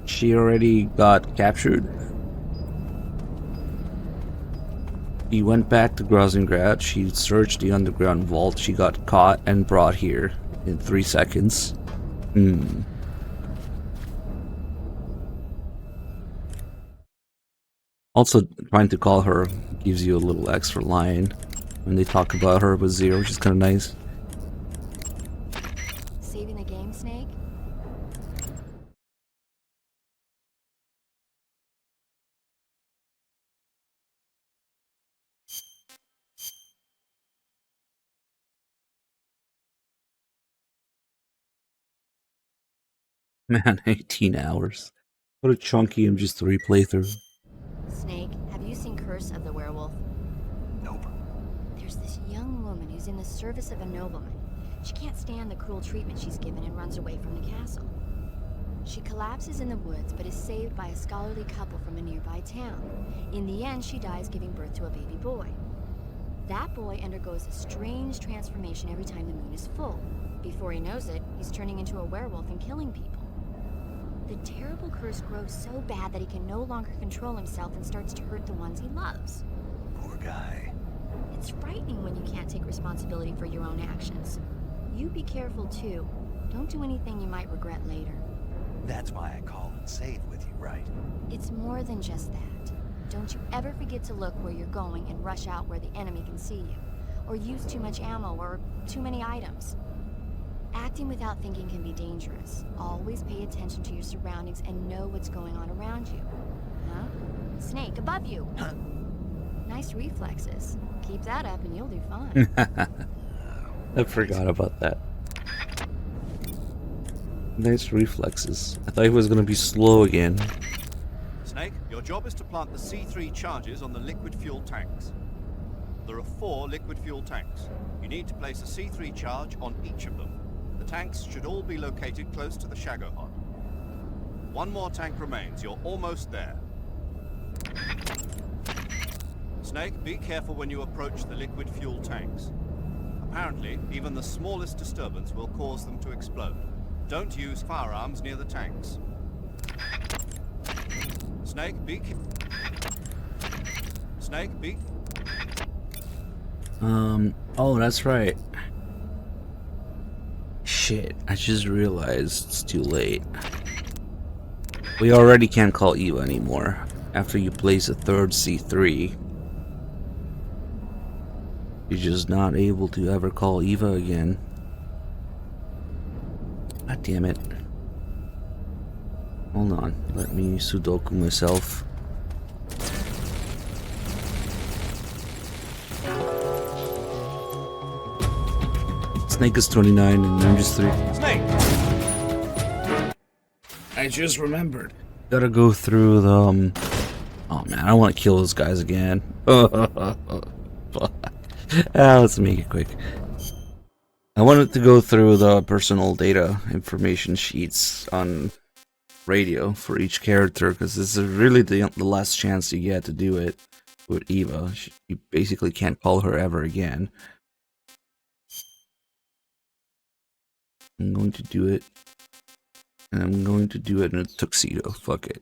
she already got captured. He went back to Groznygrad. She searched the underground vault. She got caught and brought here in 3 seconds. Also, trying to call her gives you a little extra line when they talk about her with Zero, which is kind of nice. Saving the game, Snake? Man, 18 hours. What a chunky MGS3 playthrough. Snake, have you seen Curse of the Werewolf? Nope. There's this young woman who's in the service of a nobleman. She can't stand the cruel treatment she's given and runs away from the castle. She collapses in the woods but is saved by a scholarly couple from a nearby town. In the end, she dies giving birth to a baby boy. That boy undergoes a strange transformation every time the moon is full. Before he knows it, he's turning into a werewolf and killing people. The terrible curse grows so bad that he can no longer control himself and starts to hurt the ones he loves. Poor guy. It's frightening when you can't take responsibility for your own actions. You be careful too. Don't do anything you might regret later. That's why I call and save with you, right? It's more than just that. Don't you ever forget to look where you're going and rush out where the enemy can see you. Or use too much ammo or too many items. Acting without thinking can be dangerous. Always pay attention to your surroundings and know what's going on around you. Huh? Snake, above you! Huh? Nice reflexes. Keep that up and you'll do fine. I forgot about that. Nice reflexes. I thought he was gonna be slow again. Snake, your job is to plant the C3 charges on the liquid fuel tanks. There are 4 liquid fuel tanks. You need to place a C3 charge on each of them. The tanks should all be located close to the Shagohod. 1 more tank remains. You're almost there. Snake, be careful when you approach the liquid fuel tanks. Apparently, even the smallest disturbance will cause them to explode. Don't use firearms near the tanks. Snake, be... Snake, be... Oh, that's right. Shit, I just realized it's too late. We already can't call Eva anymore. After you place a third C3, you're just not able to ever call Eva again. God damn it. Hold on, let me Sudoku myself. Snake is 29 and I'm just 3. Snake! I just remembered. Gotta go through the oh man, I want to kill those guys again. Let's make it quick. I wanted to go through the personal data information sheets on radio for each character because this is really the last chance you get to do it with Eva. You basically can't call her ever again. I'm going to do it. And I'm going to do it in a tuxedo. Fuck it.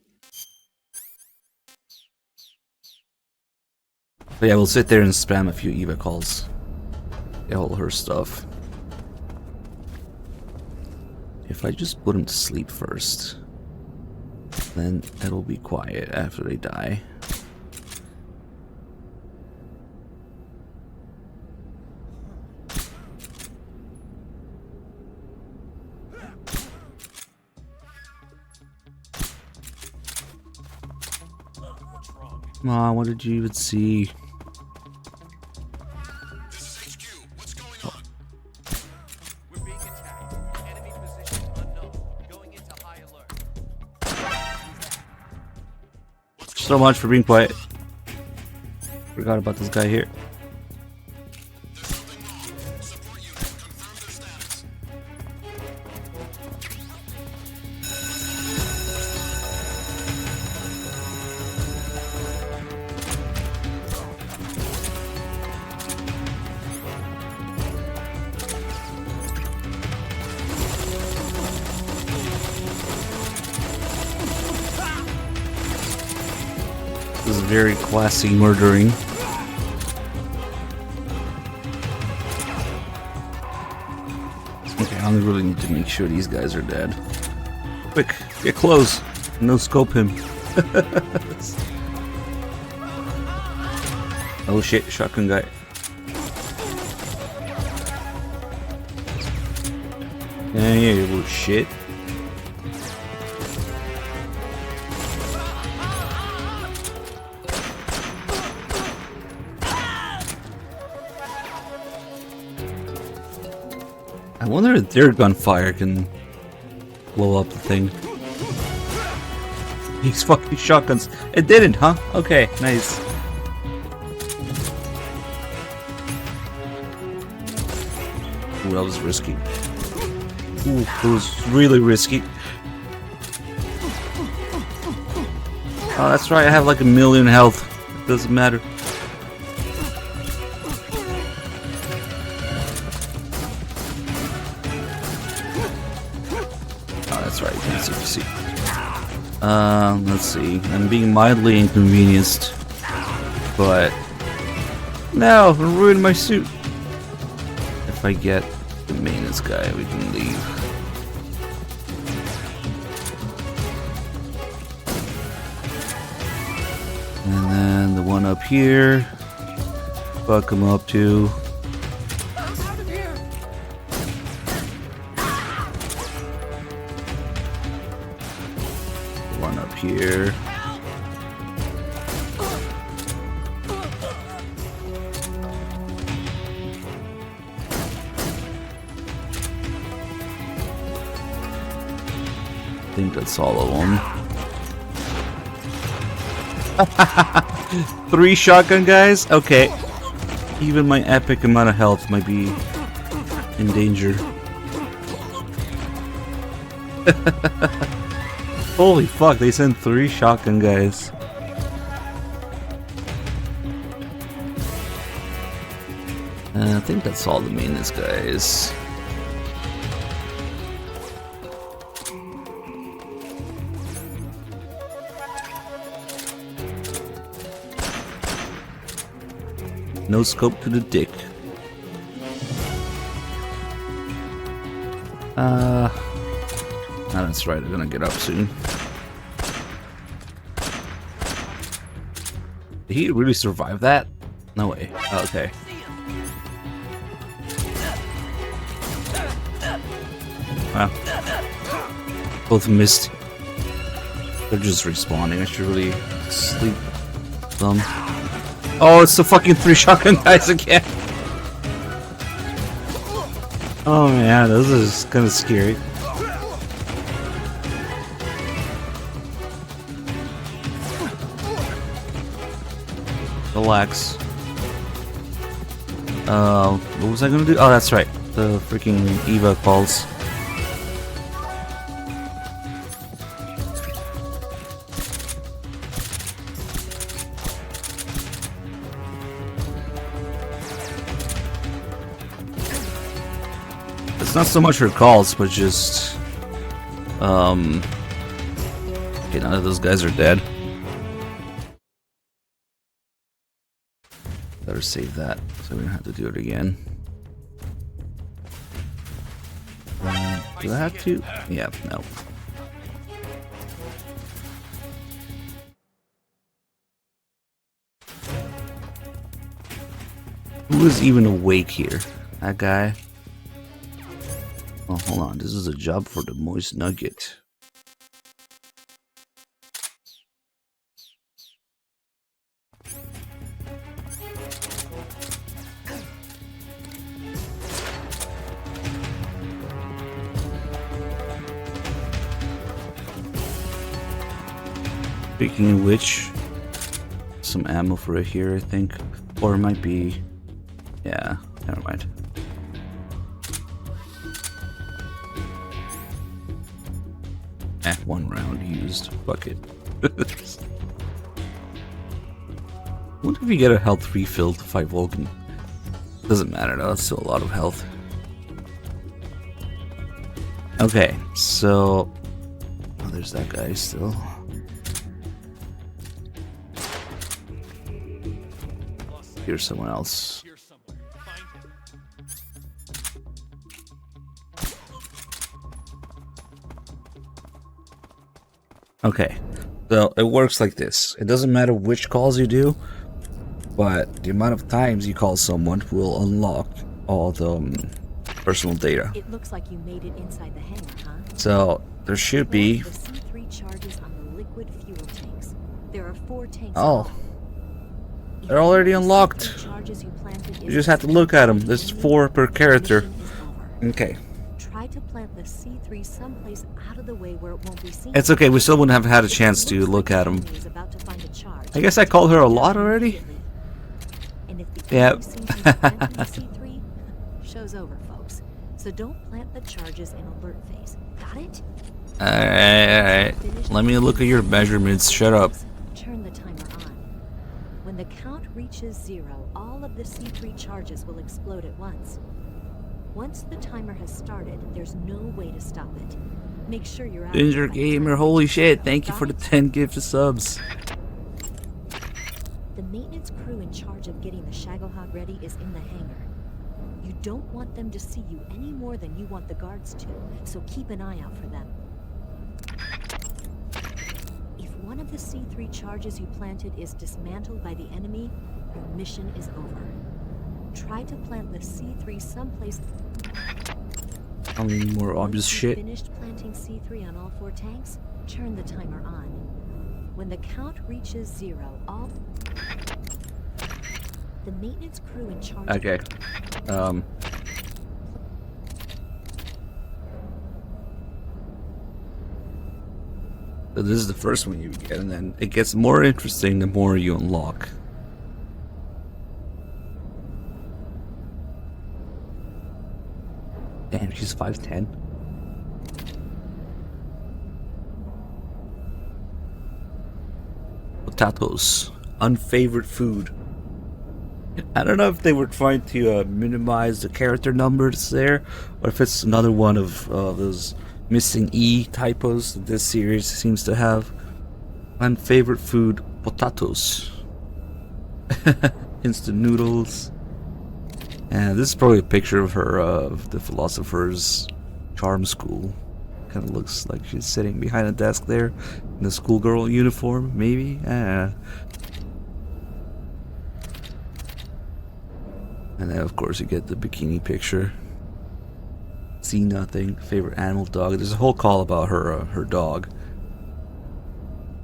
But yeah, we'll sit there and spam a few Eva calls. Get all her stuff. If I just put them to sleep first, then it'll be quiet after they die. Come on, what did you even see? We're being attacked. Enemy position unknown. Going into high alert. So much for being quiet. Forgot about this guy here. This is very classy murdering. Okay, I really need to make sure these guys are dead. Quick, get close. No scope him. Oh shit, shotgun guy. Yeah, oh shit. I wonder if their gunfire can blow up the thing. These fucking shotguns. It didn't, huh? Okay, nice. Ooh, that was risky. Ooh, that was really risky. Oh, that's right, I have like 1,000,000 health. It doesn't matter. That's right, you can see. Let's see. I'm being mildly inconvenienced, but no, it'll ruin my suit. If I get the maintenance guy, we can leave. And then the one up here, fuck him up too. One up here. I think that's all of them. 3 shotgun guys? Okay. Even my epic amount of health might be in danger. Holy fuck, they sent 3 shotgun guys. I think that's all the maintenance guys. No scope to the dick. Oh, that's right, I'm gonna get up soon. Did he really survive that? No way. Oh, okay. Wow. Both missed. They're just respawning. I should really sleep them. Oh, it's the fucking 3 shotgun guys again. Oh man, this is kind of scary. Relax. What was I gonna do? Oh, that's right. The freaking Eva calls. It's not so much her calls, but just okay, none of those guys are dead. Better save that so we don't have to do it again. Do I have to? Yeah, no. Who is even awake here? That guy? Oh, hold on. This is a job for the Moist Nugget. Speaking of which, some ammo for it here, I think. Or it might be... Yeah, never mind. One round used. Fuck it. What if you get a health refill to fight Vulcan? Doesn't matter though, it's still a lot of health. Okay, so... Oh, there's that guy still. Here's someone else. Here somewhere. Find him. Okay, so it works like this. It doesn't matter which calls you do, but the amount of times you call someone will unlock all the personal data. It looks like you made it inside the hangar, huh? So there should be... The C3 charges on the liquid fuel tanks. There are 4 tanks. Oh, If they're already one of the unlocked. C3 charges you planted You is just have to look at them. There's 4 per character. mission is over. Okay. Try to plant the C3 someplace out of the way where it won't be seen. It's okay, we still wouldn't have had a chance to look at them. I guess I called her a lot already? And if the Yep. enemy sees you planting the C3, show's over, folks. So don't plant the charges in alert phase. Got it? Alright. Let me look at your measurements. Shut up. Turn the timer on. When the count reaches 0, all of the C3 charges will explode at once. Once the timer has started, there's no way to stop it. Make sure you're out. Ginger Gamer, holy shit, thank you for the 10 gifted subs. The maintenance crew in charge of getting the Shagohog ready is in the hangar. You don't want them to see you any more than you want the guards to, so keep an eye out for them. If one of the C3 charges you planted is dismantled by the enemy, your mission is over. Try to plant the C3 someplace. How many more obvious Once you've shit? finished planting C3 on all 4 tanks, turn the timer on. When the count reaches 0, all the maintenance crew in charge. Okay. So this is the first one you get, and then it gets more interesting the more you unlock. Damn, she's 5'10". Potatoes. Unfavorite food. I don't know if they were trying to minimize the character numbers there, or if it's another one of those missing E typos that this series seems to have. Unfavorite food, potatoes. Instant noodles. And this is probably a picture of her, of the philosopher's charm school. Kind of looks like she's sitting behind a desk there in a schoolgirl uniform, maybe? And then, of course, you get the bikini picture. See nothing. Favorite animal, dog. There's a whole call about her, her dog.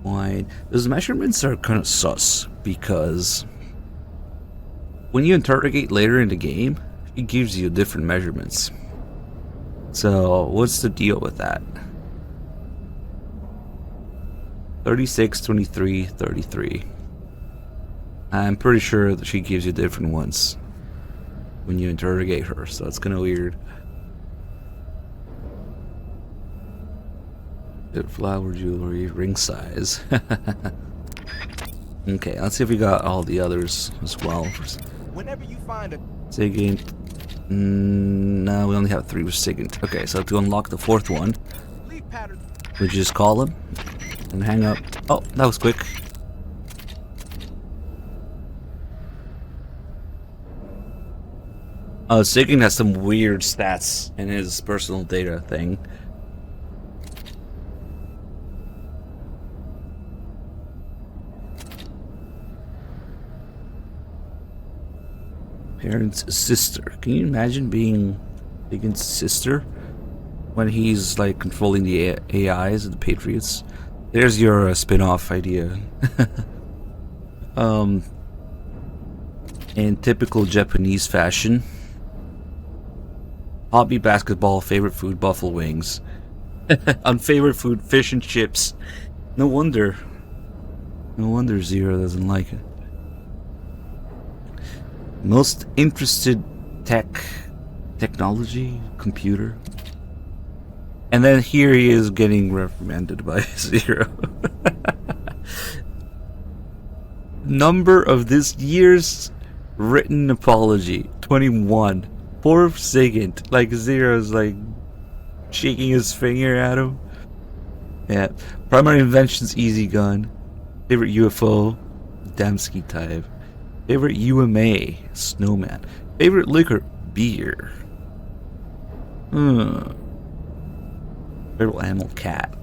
Wine. Those measurements are kind of sus because when you interrogate later in the game, it gives you different measurements. So, what's the deal with that? 36, 23, 33. I'm pretty sure that she gives you different ones when you interrogate her, so it's kind of weird. Good flower jewelry, ring size. Okay, let's see if we got all the others as well. Whenever you find a Sigint. No, we only have 3 with Sigint. Okay, so to unlock the 4th one, leaf pattern, we just call him and hang up. Oh, that was quick. Sigint has some weird stats in his personal data thing. Parent's sister. Can you imagine being Sigint's sister when he's like controlling the AIs of the Patriots? There's your spin-off idea. In typical Japanese fashion, hobby basketball, favorite food buffalo wings, unfavorite food fish and chips. No wonder No wonder Zero doesn't like it. Most interested technology, computer. And then here he is getting reprimanded by Zero. Number of this year's written apology, 21. Poor Sigint. Like Zero's like shaking his finger at him. Yeah. Primary inventions, easy gun. Favorite UFO, Damsky type. Favorite UMA, snowman. Favorite liquor, beer. Favorite animal, cat.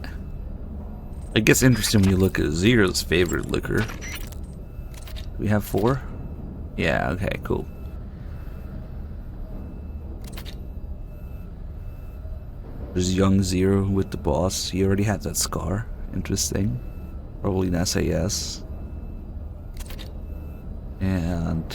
I guess interesting when you look at Zero's favorite liquor. We have 4? Yeah, okay, cool. There's young Zero with the boss. He already had that scar. Interesting. Probably an SAS. And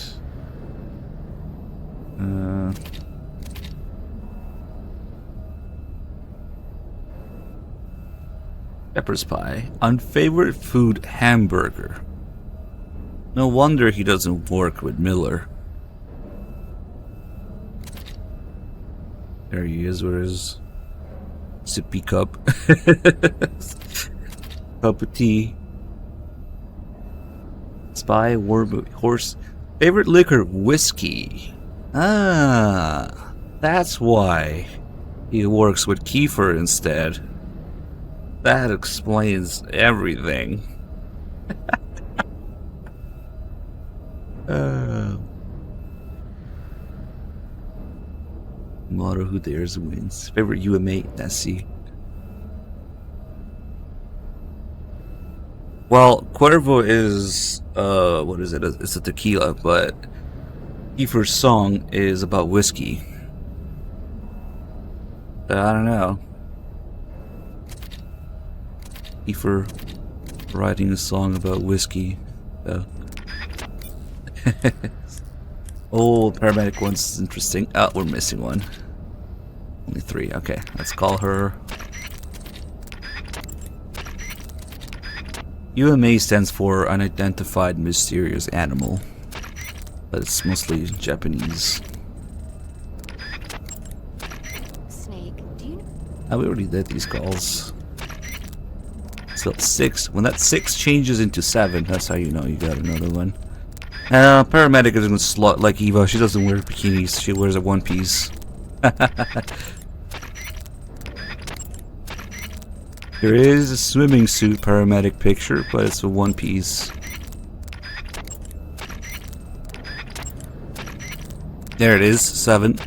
Pepper's pie. Unfavorite food, hamburger. No wonder he doesn't work with Miller. There he is with his sippy cup. Cup of tea. Spy, war movie, horse. Favorite liquor, whiskey. Ah, that's why he works with Kiefer instead. That explains everything. Motto, who dares wins. Favorite UMA, Nessie. Well, Cuervo is, what is it? It's a tequila, but Kiefer's song is about whiskey. I don't know. Kiefer writing a song about whiskey. Oh, paramedic one's interesting. Oh, we're missing one. Only 3. Okay, let's call her. UMA stands for Unidentified Mysterious Animal, but it's mostly Japanese. Snake, do you know? Oh, we already did these calls. So 6. When that 6 changes into 7, that's how you know you got another one. Paramedic isn't slut like Eva. She doesn't wear bikinis. She wears a one piece. There is a swimming suit paramedic picture, but it's a one piece. There it is, 7.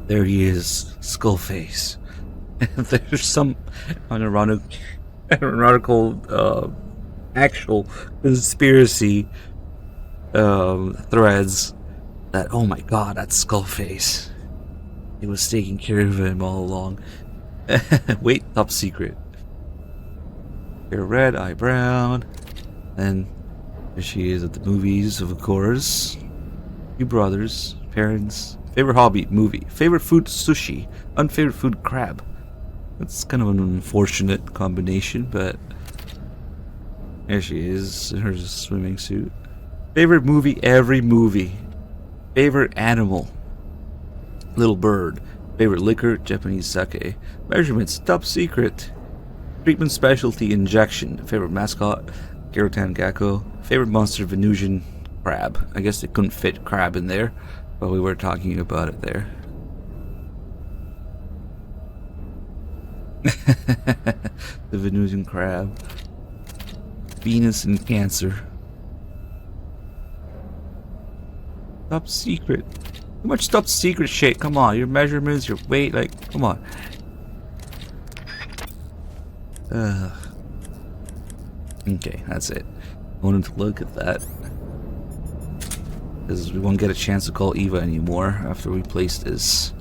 There he is, Skullface. There's some ironical actual conspiracy threads that, oh my god, that's Skullface. He was taking care of him all along. Wait, top secret. Hair red, eye brown. And there she is at the movies, of course. 2 brothers, parents. Favorite hobby, movie. Favorite food, sushi. Unfavorite food, crab. That's kind of an unfortunate combination, but there she is in her swimming suit. Favorite movie, every movie. Favorite animal, little bird. Favorite liquor, Japanese sake. Measurements, top secret. Treatment specialty, injection. Favorite mascot, Kirotan Gecko. Favorite monster, Venusian crab. I guess they couldn't fit crab in there, but we were talking about it there. The Venusian crab. Venus and Cancer. Top secret. Too much top secret shit. Come on, your measurements, your weight, like, come on. Okay, that's it. I wanted to look at that because we won't get a chance to call Eva anymore after we place this.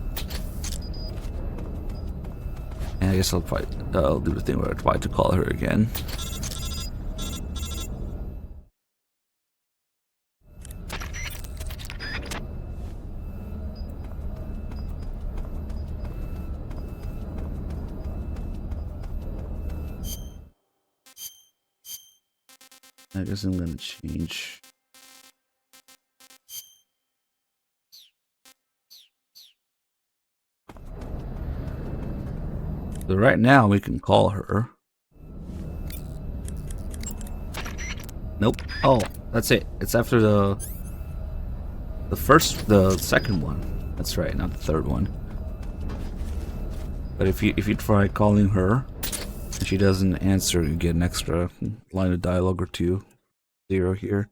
And I guess I'll do the thing where I try to call her again. I guess I'm gonna change. So right now we can call her. Nope. Oh, that's it. It's after the second one. That's right, not the third one. But if you try calling her and she doesn't answer, you get an extra line of dialogue or 2. 0 here.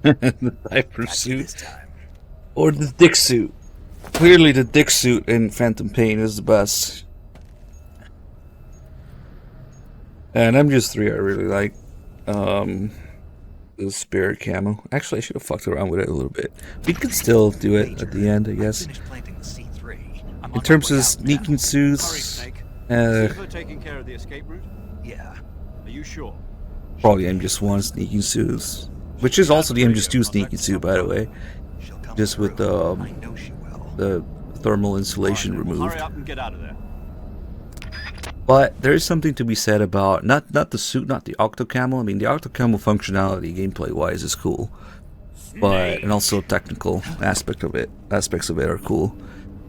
The diaper suit. Or the dick suit. Clearly the dick suit in Phantom Pain is the best. And MGS3 I really like. The spirit camo. Actually I should have fucked around with it a little bit. We could still do it at the end, I guess. Finished planting the C3. I'm In on terms my way of out sneaking now. Sorry, suits, Snake. uh, Silver taking care of the escape route? Yeah. Are you sure? probably MGS1 sneaking suits. Which is also the MGS2 sneaking suit, by the way. She'll come Just with through. I know she will. the thermal insulation removed. Hurry up and get out of there. But there is something to be said about not the suit, not the octo camo. I mean, the octo camo functionality, gameplay wise, is cool, but and also technical aspects of it are cool.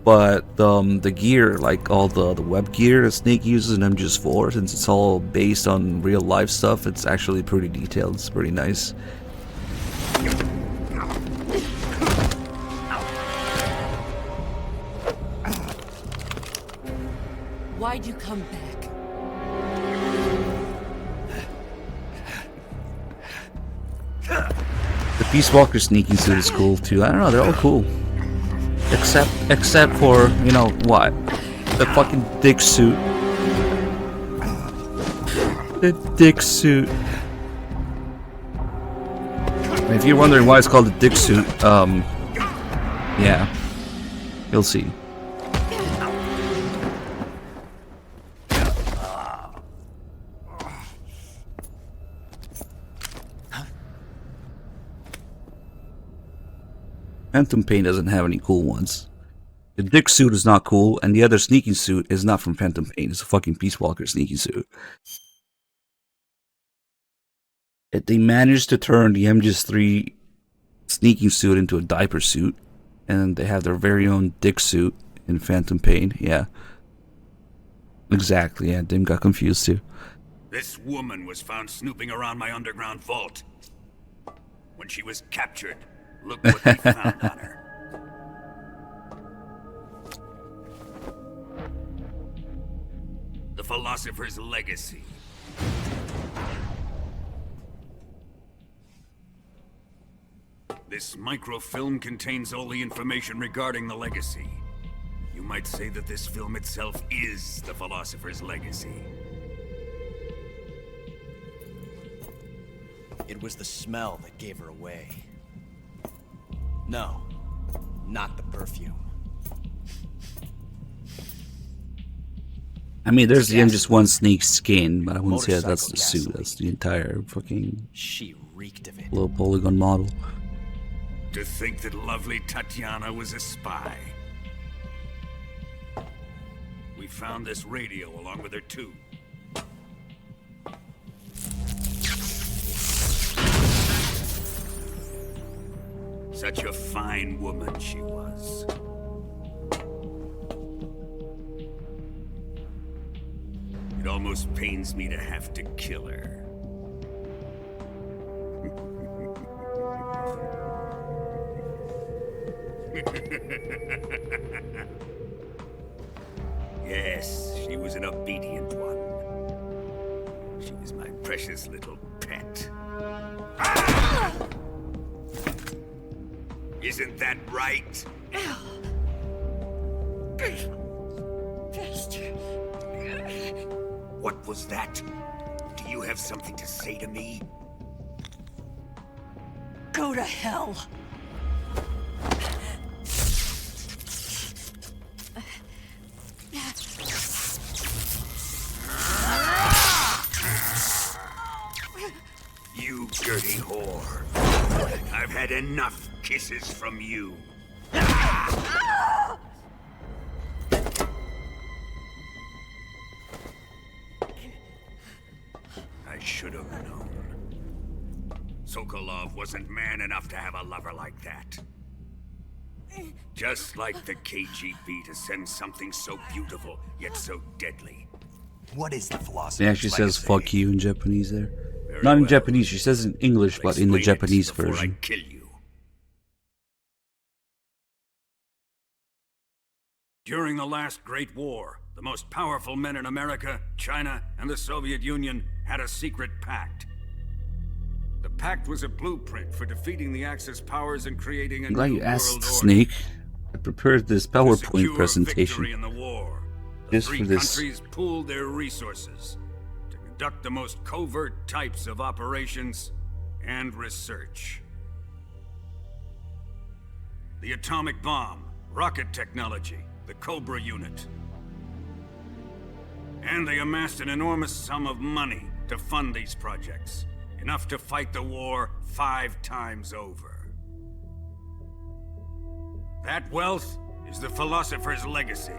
But the gear, like all the web gear that Snake uses in MGS4, since it's all based on real life stuff, it's actually pretty detailed. It's pretty nice. Why'd you come back? The Peace Walker sneaking suit is cool too. I don't know, they're all cool. Except for, you know, what? The fucking dick suit. The dick suit. And if you're wondering why it's called the dick suit, yeah. You'll see. Phantom Pain doesn't have any cool ones. The dick suit is not cool, and the other sneaking suit is not from Phantom Pain. It's a fucking Peace Walker sneaking suit. They managed to turn the MGS3 sneaking suit into a diaper suit, and they have their very own dick suit in Phantom Pain. Yeah. Exactly, yeah. Dim got confused too. This woman was found snooping around my underground vault. When she was captured, look what they found on her. The Philosopher's Legacy. This microfilm contains all the information regarding the Legacy. You might say that this film itself is the Philosopher's Legacy. It was the smell that gave her away. No, not the perfume. I mean, there's the MGS1 sneak skin, but I wouldn't say that that's the Motorcycle suit. That's the entire fucking She reeked of it. little polygon model. To think that lovely Tatiana was a spy. We found this radio along with her too. Such a fine woman she was. It almost pains me to have to kill her. Yes, she was an obedient one. She was my precious little pet. Ah! Isn't that right? was that? Do you have something to say to me? Go to hell. You dirty whore. I've had enough kisses from you. I should have known. Sokolov wasn't man enough to have a lover like that. Just like the KGB to send something so beautiful, yet so deadly. What is the philosopher's It actually says legacy? "fuck you" in Japanese there. Very Not in well. Japanese. She says it in English, I'll but in the explain it Japanese before version. I kill you. During the last Great War, the most powerful men in America, China, and the Soviet Union had a secret pact. The pact was a blueprint for defeating the Axis powers and creating a I'm glad new you asked, world order. Snake. I prepared this To PowerPoint secure presentation victory in the war, the just three for this. countries pooled their resources to conduct the most covert types of operations and research. The atomic bomb, rocket technology, the Cobra unit. And they amassed an enormous sum of money to fund these projects, enough to fight the war 5 times over. That wealth is the philosopher's legacy.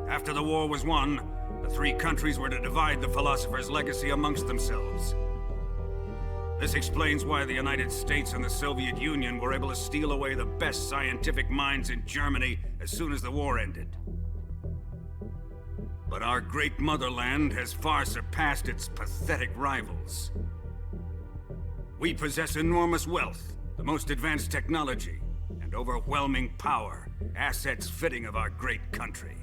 After the war was won, the 3 countries were to divide the philosopher's legacy amongst themselves. This explains why the United States and the Soviet Union were able to steal away the best scientific minds in Germany as soon as the war ended. But our great motherland has far surpassed its pathetic rivals. We possess enormous wealth, the most advanced technology, and overwhelming power, assets fitting of our great country.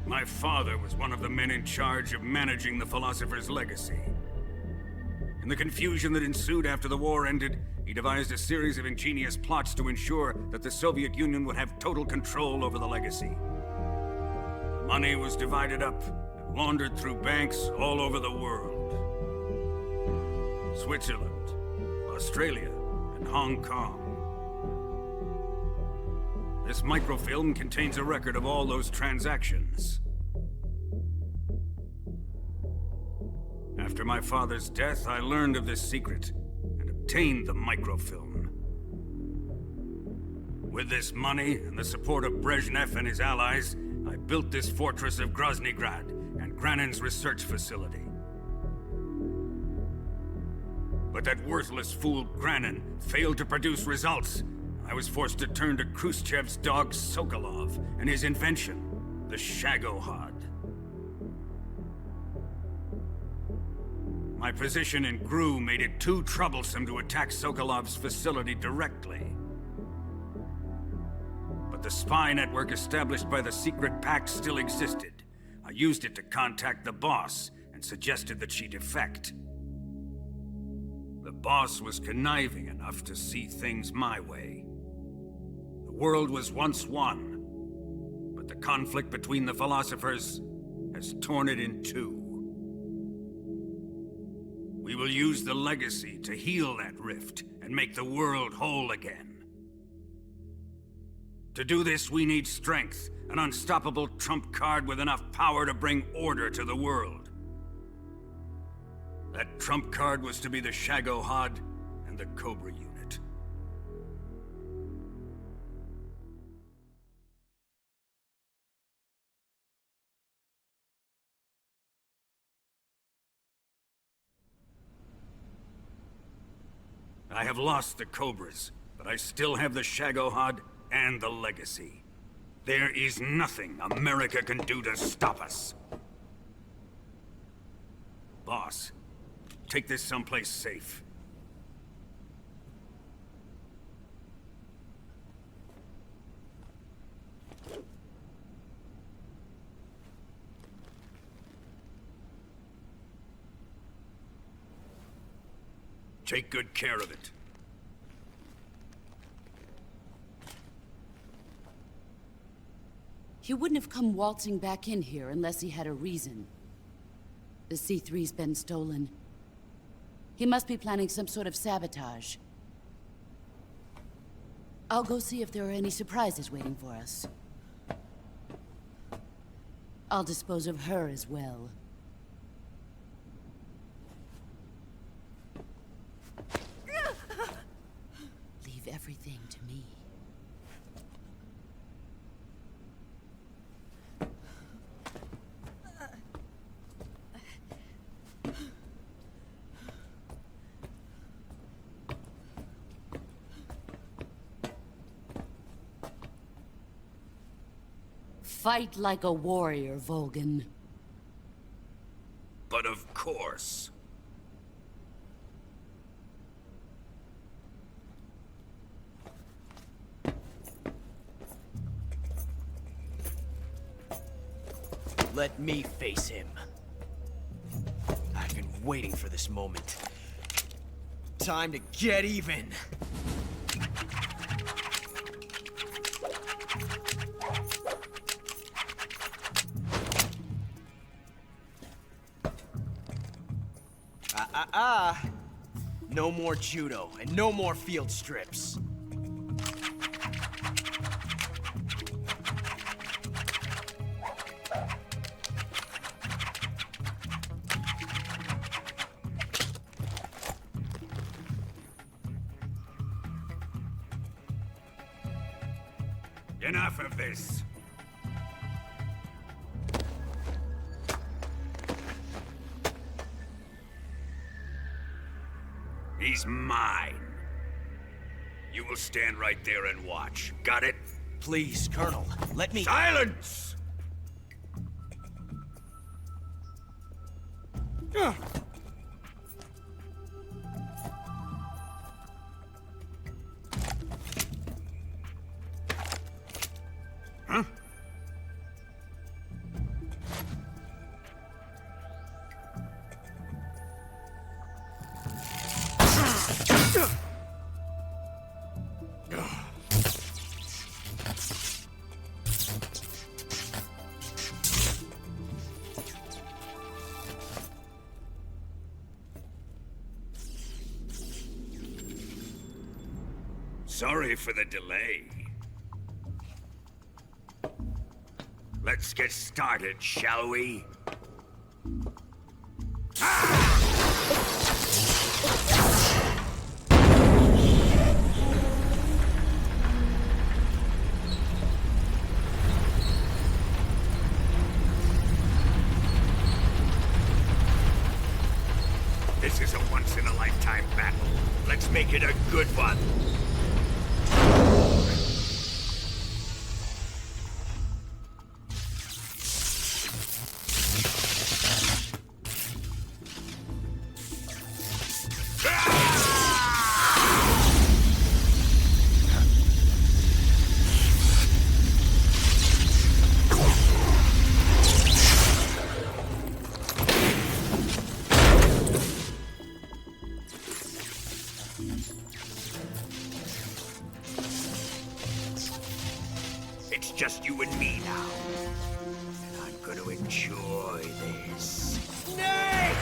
My father was one of the men in charge of managing the philosopher's legacy. In the confusion that ensued after the war ended, he devised a series of ingenious plots to ensure that the Soviet Union would have total control over the legacy. The money was divided up and laundered through banks all over the world. Switzerland, Australia, and Hong Kong. This microfilm contains a record of all those transactions. After my father's death, I learned of this secret and obtained the microfilm. With this money and the support of Brezhnev and his allies, I built this fortress of Groznygrad and Granin's research facility. But that worthless fool Granin failed to produce results. I was forced to turn to Khrushchev's dog Sokolov and his invention, the Shagohod. My position in GRU made it too troublesome to attack Sokolov's facility directly. But the spy network established by the secret pact still existed. I used it to contact the boss and suggested that she defect. The boss was conniving enough to see things my way. The world was once one, but the conflict between the philosophers has torn it in two. We will use the legacy to heal that rift and make the world whole again. To do this, we need strength, an unstoppable trump card with enough power to bring order to the world. That trump card was to be the Shagohod and the Cobra unit. I have lost the Cobras, but I still have the Shagohod and the legacy. There is nothing America can do to stop us. Boss, take this someplace safe. Take good care of it. He wouldn't have come waltzing back in here unless he had a reason. The C3's been stolen. He must be planning some sort of sabotage. I'll go see if there are any surprises waiting for us. I'll dispose of her as well. Leave everything to me. Fight like a warrior, Volgan. But of course. Let me face him. I've been waiting for this moment. Time to get even. No more judo, and no more field strips. Enough of this. He's mine. You will stand right there and watch. Got it? Please, Colonel, let me— Silence! Huh? Sorry for the delay. Let's get started, shall we? This is a once-in-a-lifetime battle. Let's make it a good one. It's just you and me now. And I'm gonna enjoy this. Snake!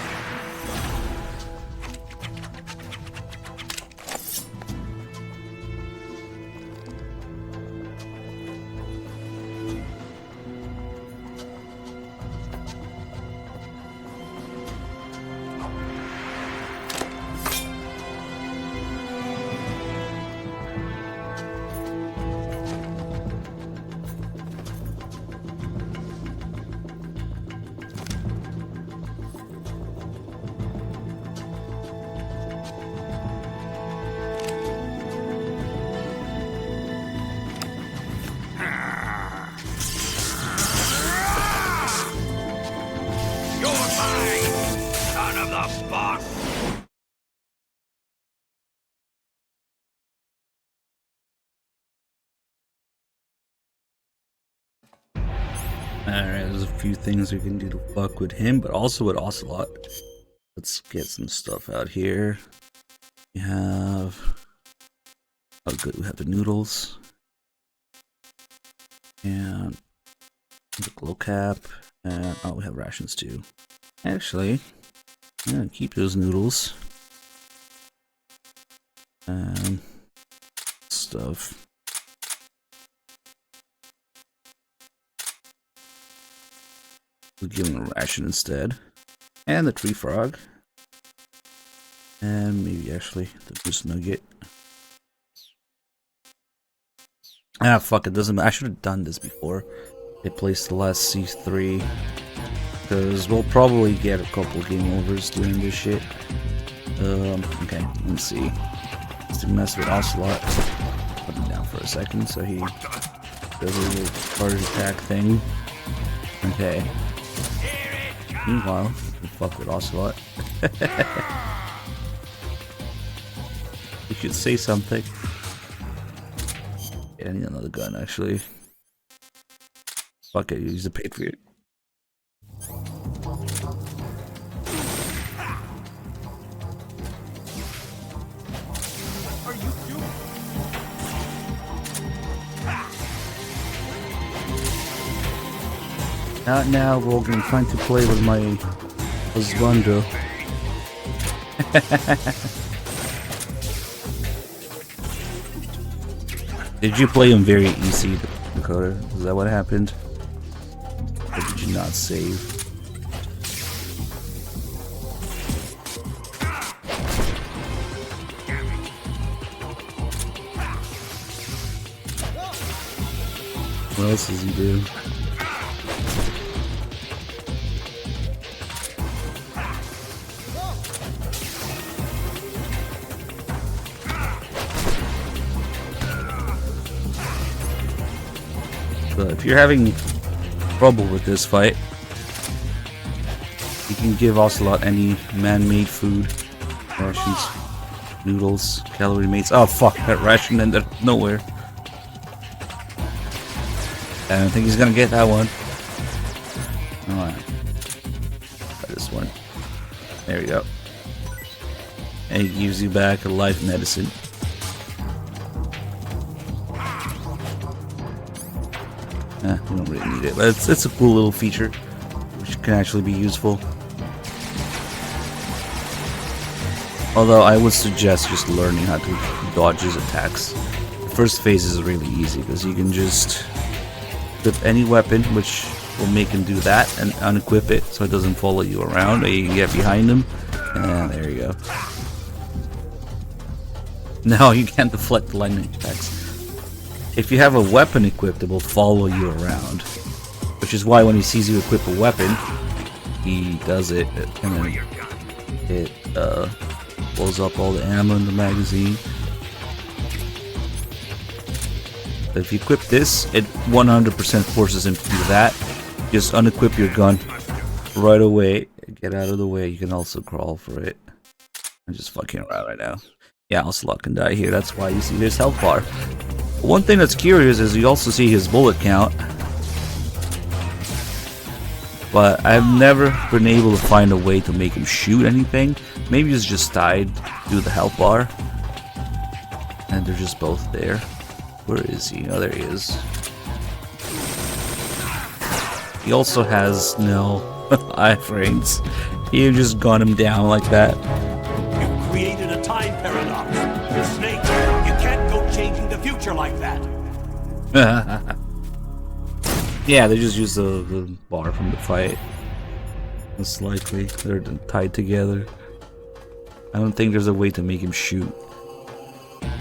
Alright, there's a few things we can do to fuck with him, but also with Ocelot. Let's get some stuff out here. We have... oh good, we have the noodles. And The glow cap, and oh, we have rations too. Actually, I'm gonna keep those noodles. Stuff. We'll give him a ration instead. And the tree frog. And maybe actually the goose nugget. Ah, fuck, it doesn't matter. I should have done this before I placed the last C3. Because we'll probably get a couple game overs doing this shit. Okay, let's see. Let's mess with Ocelot. Put him down for a second so he does a little charge attack thing. Okay. Meanwhile, we fuck with Ocelot. You should say something. Yeah, I need another gun actually. Fuck it, use the Patriot. What are you doing? Not now, Rogan. Trying to play with my husbando. Did you play him very easy, Dakota? Is that what happened? Or did you not save? What else does he do? But if you're having trouble with this fight, you can give Ocelot any man-made food. Rations, noodles, calorie mates. Oh fuck, that ration ended up nowhere. I don't think he's gonna get that one. Alright. Try this one. There we go. And he gives you back a life medicine. You don't really need it, but it's a cool little feature which can actually be useful. Although I would suggest just learning how to dodge his attacks. The first phase is really easy because you can just equip any weapon which will make him do that and unequip it so it doesn't follow you around, or you can get behind him, and there you go. Now you can't deflect the lightning attacks. If you have a weapon equipped, it will follow you around, which is why when he sees you equip a weapon, he does it, and then it blows up all the ammo in the magazine. But if you equip this, it 100% forces him to do that. Just unequip your gun right away, get out of the way. You can also crawl for it. I'm just fucking around right now. Yeah, Ocelot can die here, that's why you see this health bar. One thing that's curious is you also see his bullet count, but I've never been able to find a way to make him shoot anything. Maybe he's just died through the health bar, and they're just both there. Where is he? Oh, there he is. He also has no iframes. You just gun him down like that. You created a time paradox. Snake, you can't go changing the future like that. Yeah, they just use the bar from the fight. Most likely. They're tied together. I don't think there's a way to make him shoot. Let's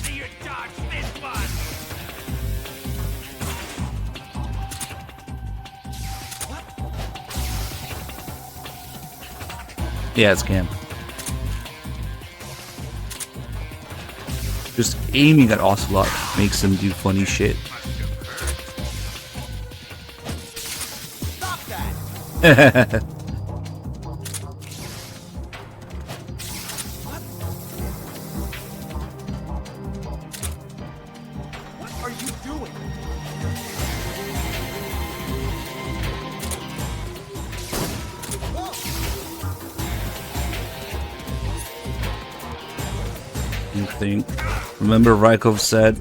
see you dodge this one. Yeah, it's Cam. Just aiming at Ocelot makes him do funny shit. Stop that. What are you doing? You think? Remember Rykov said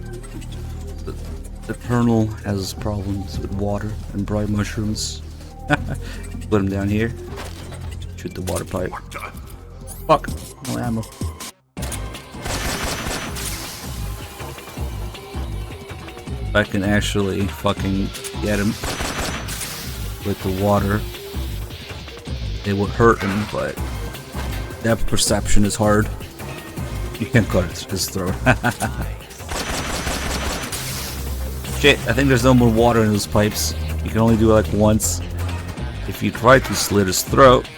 The Colonel has problems with water and bright mushrooms. Put him down here. Shoot the water pipe. Fuck! No ammo. I can actually fucking get him with the water, it would hurt him, but depth perception is hard. You can't cut his throat. Shit, I think there's no more water in those pipes. You can only do it like once. If you try to slit his throat,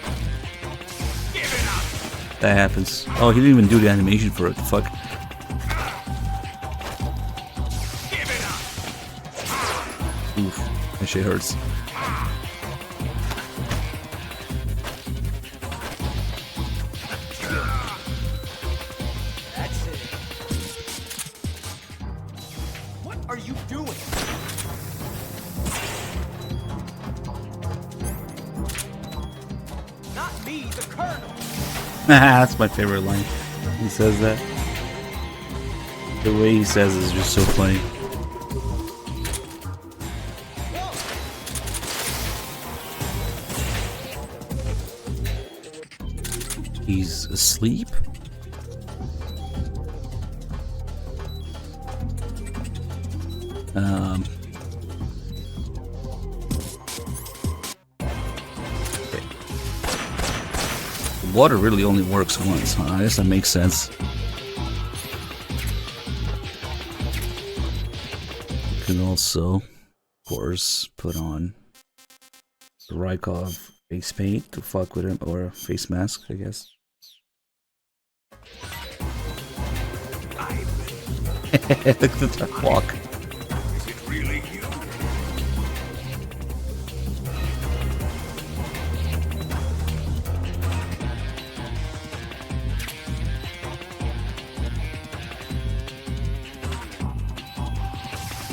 that happens. Oh, he didn't even do the animation for it. Fuck. Oof, that shit hurts. That's it. What are you doing? Not me, the Colonel. That's my favorite line. He says that. The way he says it is just so funny. He's asleep? Okay. Water really only works once, huh? I guess that makes sense. You can also, of course, put on the Rykov face paint to fuck with him, or face mask, I guess. Look at the walk. Is it really you?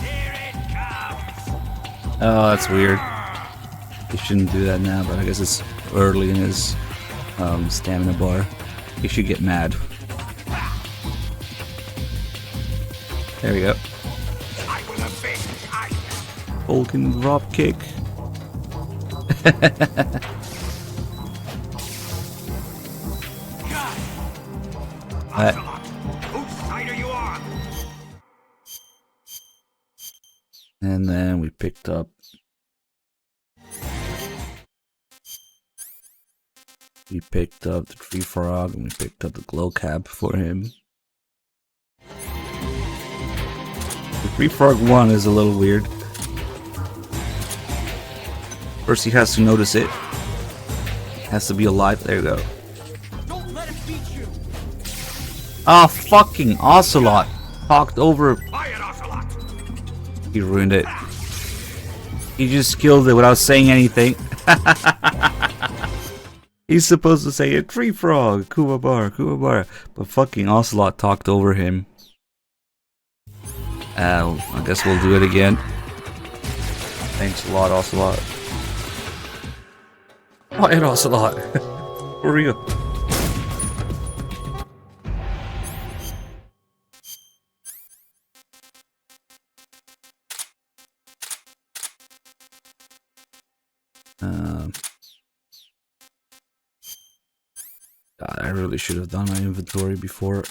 Here it comes. Oh, that's weird. He shouldn't do that now, but I guess it's early in his stamina bar. He should get mad. There we go. I will avenge. Vulcan drop kick. Whose side are you on? And then we picked up. We picked up the tree frog, and we picked up the glow cap for him. The tree frog one is a little weird. First he has to notice it. Has to be alive. There you go. Don't let it beat you. Ah, fucking Ocelot talked over. Quiet, Ocelot. He ruined it. He just killed it without saying anything. He's supposed to say a tree frog, Kuwabara, but fucking Ocelot talked over him. I guess we'll do it again. Thanks a lot, Ocelot. Quiet, Ocelot. For real. God, I really should have done my inventory before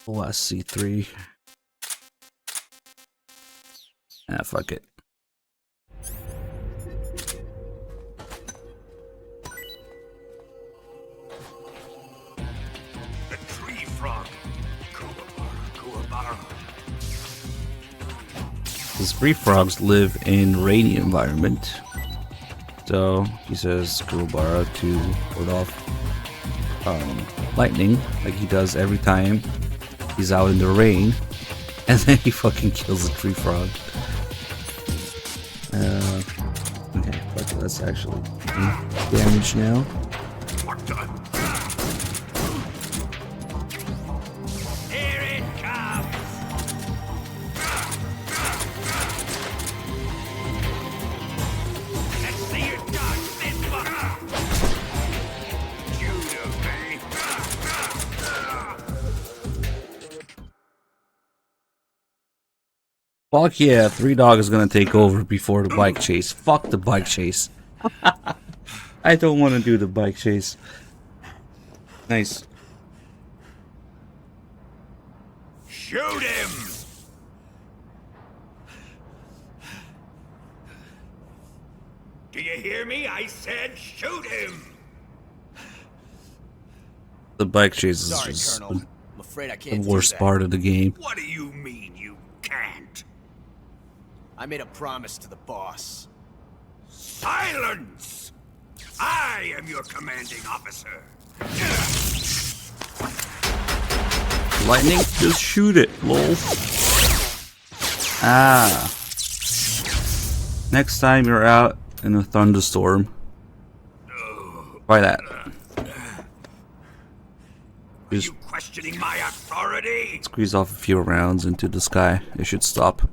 the last C3. Ah, fuck it. The tree frog. Kuwabara. These tree frogs live in rainy environment. So he says Kuwabara to ward off lightning, like he does every time he's out in the rain, and then he fucking kills the tree frog. Okay, fuck it, let's actually do damage now. Here it comes. Let's see you dodge this one. Judah, babe. Fuck yeah, Three Dog is gonna take over before the bike chase. Fuck the bike chase. I don't want to do the bike chase. Nice. Shoot him! Do you hear me? I said shoot him! The bike chase is Sorry, just Colonel. I'm afraid I the can't do worst that. part of the game. What do you mean you can't? I made a promise to the boss. Silence! I am your commanding officer. Lightning? Just shoot it, lol. Ah. Next time you're out in a thunderstorm, try that. Are you questioning my authority? Squeeze off a few rounds into the sky. It should stop.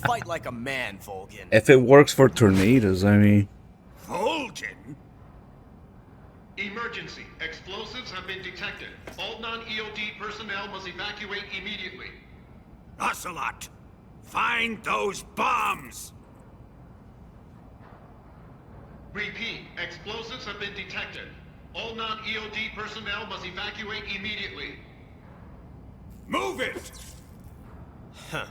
Fight like a man, Volgin. If it works for tornadoes, I mean... Volgin? Emergency. Explosives have been detected. All non-EOD personnel must evacuate immediately. Ocelot, find those bombs! Repeat. Explosives have been detected. All non-EOD personnel must evacuate immediately. Move it! Huh.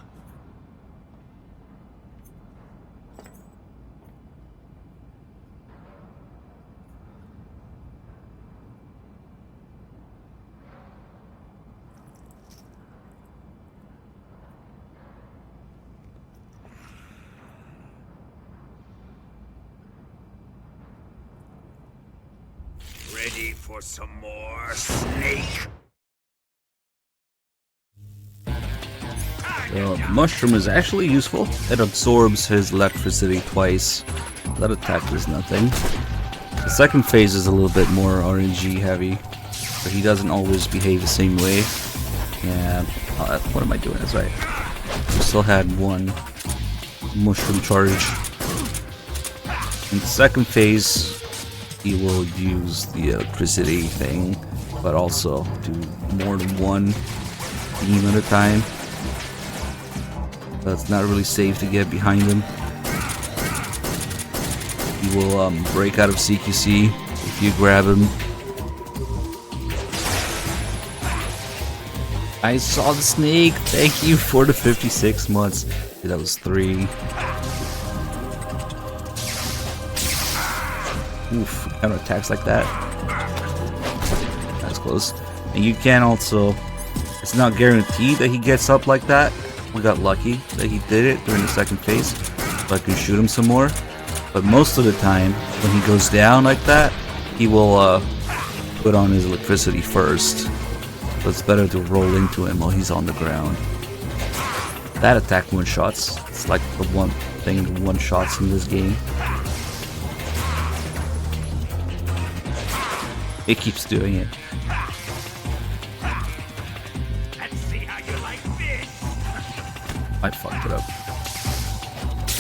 Ready for some more, Snake? The mushroom is actually useful. It absorbs his electricity twice. That attack is nothing. The second phase is a little bit more RNG heavy, but he doesn't always behave the same way. And what am I doing? That's right. We still had one mushroom charge. In the second phase, he will use the electricity thing, but also do more than one beam at a time. That's not really safe to get behind him. He will break out of CQC if you grab him. I saw the snake. Thank you for the 56 months. Dude, that was 3. Oof, counter attacks like that. That's close. And you can also, it's not guaranteed that he gets up like that. We got lucky that he did it during the second phase, so I can shoot him some more. But most of the time, when he goes down like that, he will put on his electricity first. So it's better to roll into him while he's on the ground. That attack one-shots. It's like the one thing that one-shots in this game. It keeps doing it. Let's see how you like this. I fucked it up.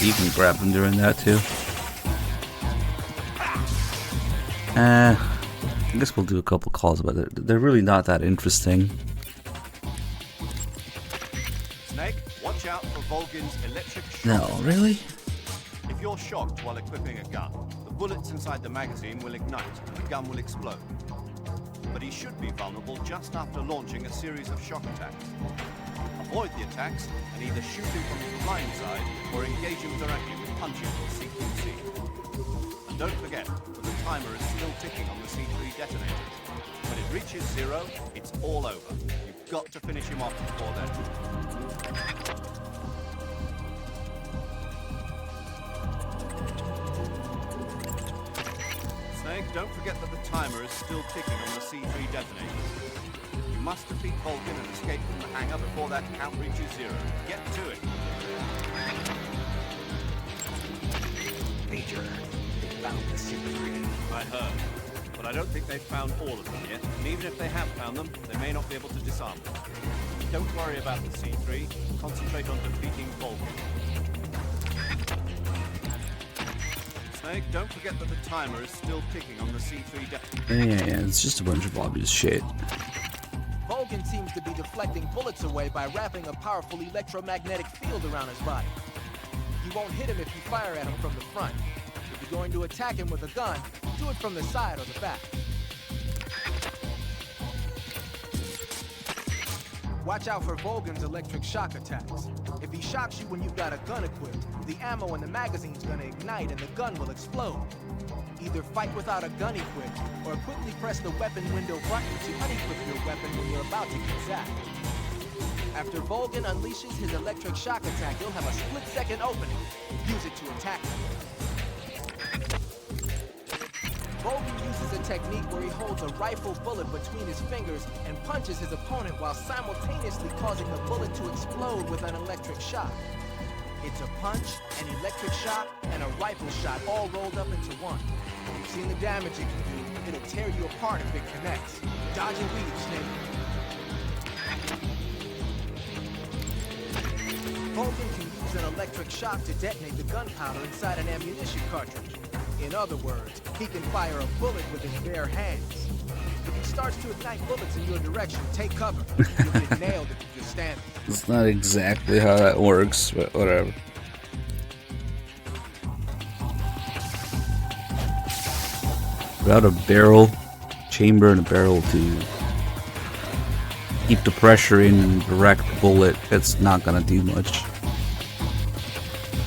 You can grab him during that too. I guess we'll do a couple calls, but they're really not that interesting. Snake, watch out for Volgin's electric shock. No, really? If you're shocked while equipping a gun, the bullets inside the magazine will ignite and the gun will explode. But he should be vulnerable just after launching a series of shock attacks. Avoid the attacks and either shoot him from the blind side or engage him directly with punches or CQC. And don't forget that the timer is still ticking on the C3 detonator. When it reaches 0, it's all over. You've got to finish him off before then. Snake, don't forget that the timer is still ticking on the C3 detonator. You must defeat Volgin and escape from the hangar before that count reaches 0. Get to it. Major, they found the C3. I heard. But I don't think they've found all of them yet. And even if they have found them, they may not be able to disarm them. Don't worry about the C3. Concentrate on defeating Volgin. Snake, don't forget that the timer is still ticking on the C3 deck. Yeah, it's just a bunch of obvious shit. Volgin seems to be deflecting bullets away by wrapping a powerful electromagnetic field around his body. You won't hit him if you fire at him from the front. If you're going to attack him with a gun, do it from the side or the back. Watch out for Volgin's electric shock attacks. If he shocks you when you've got a gun equipped, the ammo in the magazine's gonna ignite and the gun will explode. Either fight without a gun equipped, or quickly press the weapon window button to unequip your weapon when you're about to get zapped. After Volgin unleashes his electric shock attack, you'll have a split-second opening. Use it to attack him. Volgin uses a technique where he holds a rifle bullet between his fingers and punches his opponent while simultaneously causing the bullet to explode with an electric shock. It's a punch, an electric shock, and a rifle shot all rolled up into one. You've seen the damage it can do. It'll tear you apart if it connects. Dodge and weave, Snake. Volgin can use an electric shock to detonate the gunpowder inside an ammunition cartridge. In other words, he can fire a bullet with his bare hands. If he starts to ignite bullets in your direction, take cover. You'll get nailed if you just stand there. It's not exactly how that works, but whatever. Without a barrel, chamber and a barrel to keep the pressure in and direct the bullet, it's not gonna do much.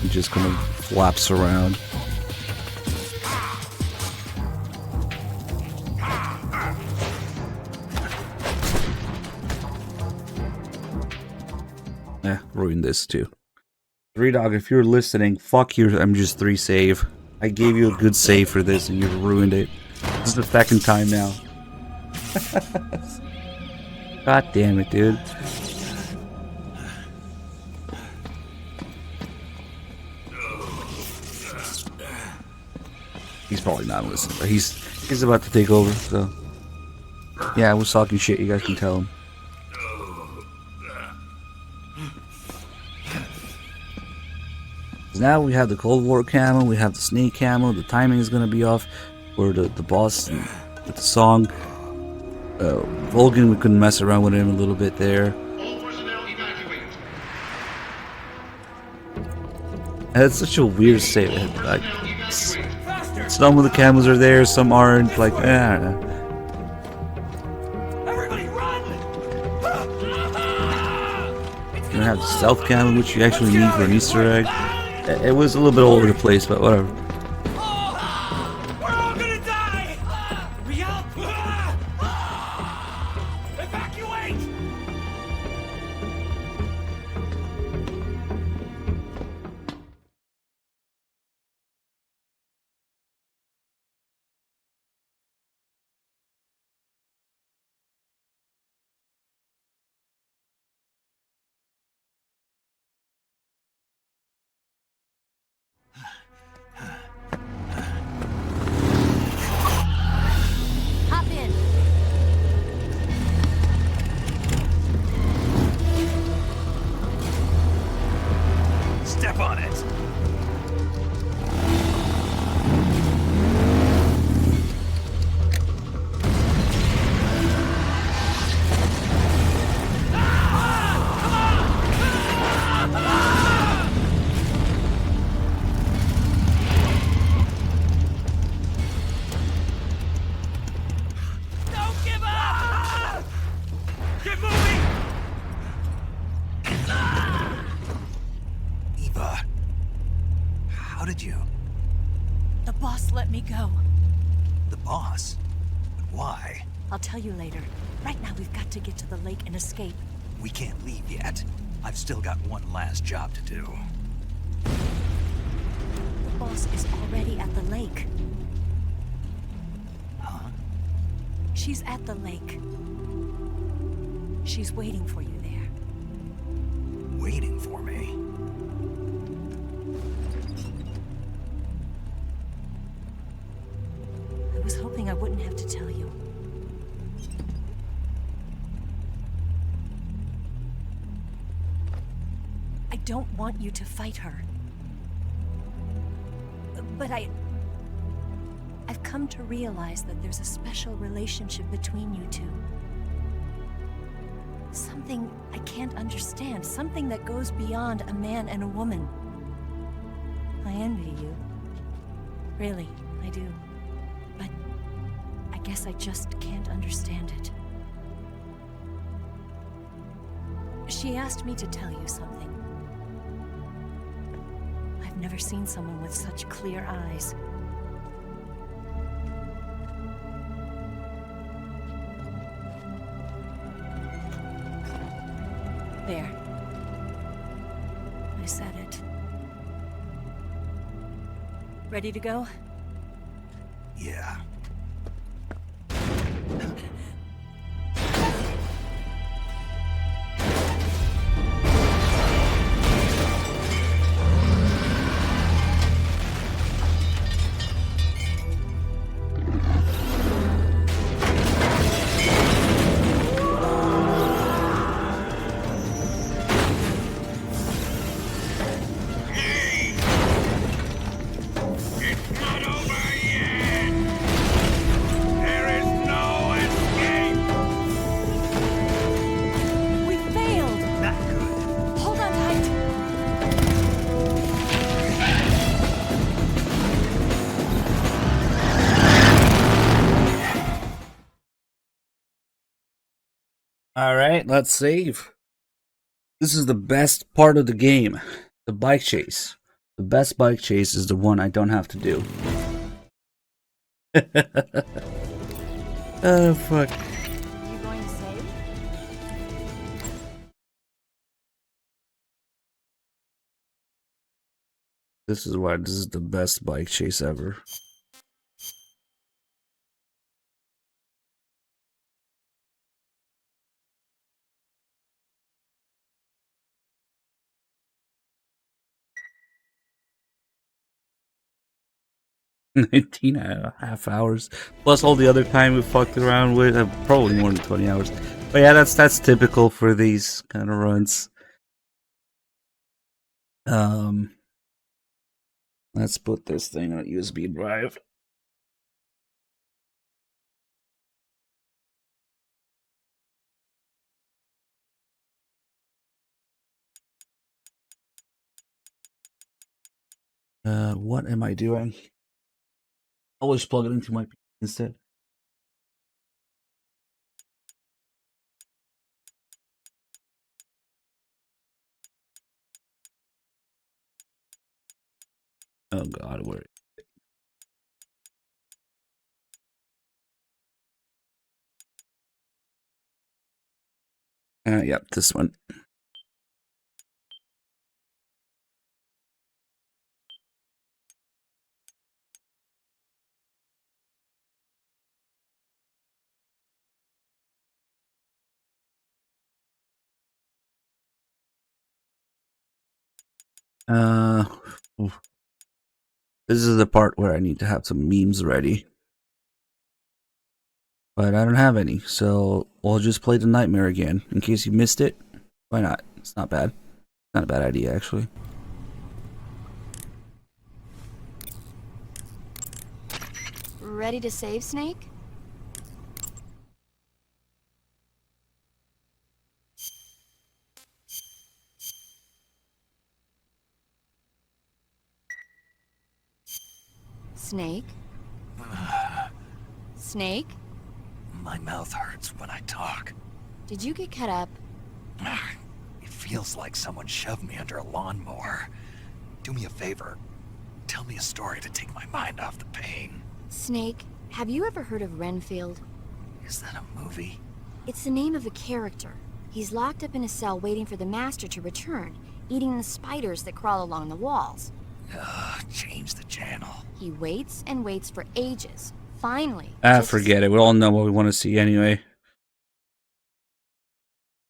It just kind of flaps around. Ruined this too. 3Dog, if you're listening, fuck your MGS3 save. I gave you a good save for this and you ruined it. This is the second time now. God damn it, dude. He's probably not listening, but he's about to take over, so yeah, I was talking shit, you guys can tell him. Now we have the Cold War camo, we have the Snake camo, the timing is going to be off for the boss with the song. Volgin, we couldn't mess around with him a little bit there. All personnel evacuate. And it's such a weird statement. Like, some of the camos are there, some aren't. Like, I don't know. Everybody run! You're gonna have the stealth camo, which you actually need for an Easter egg. It was a little bit all over the place, but whatever. We're all gonna die! We help! Evacuate! Hop in. Step on it. Don't give up! Get moving! Eva, how did you? The boss let me go. The boss? But why? I'll tell you later. Right now we've got to get to the lake and escape. We can't leave yet. I've still got one last job to do. The boss is already at the lake. Huh? She's at the lake. She's waiting for you there. Waiting for me? I was hoping I wouldn't have to tell you. I don't want you to fight her. But I I've come to realize that there's a special relationship between you two. Something I can't understand, something that goes beyond a man and a woman. I envy you. Really, I do. But I guess I just can't understand it. She asked me to tell you something. I've never seen someone with such clear eyes. There. I said it. Ready to go? Yeah. Alright, let's save. This is the best part of the game. The bike chase. The best bike chase is the one I don't have to do. Oh, fuck. You going to save? This is why this is the best bike chase ever. Nineteen and a half hours plus all the other time we fucked around with, probably more than 20 hours. But yeah, that's typical for these kind of runs. Let's put this thing on a USB drive. What am I doing? Always plug it into my PC instead. Oh god, where? Yep, this one. This is the part where I need to have some memes ready. But I don't have any, so we'll just play the nightmare again. In case you missed it, why not? It's not bad. Not a bad idea, actually. Ready to save, Snake? Snake? Snake? My mouth hurts when I talk. Did you get cut up? It feels like someone shoved me under a lawnmower. Do me a favor. Tell me a story to take my mind off the pain. Snake, have you ever heard of Renfield? Is that a movie? It's the name of a character. He's locked up in a cell waiting for the master to return, eating the spiders that crawl along the walls. Change the channel. He waits and waits for ages. Finally. Forget it. We all know what we want to see anyway.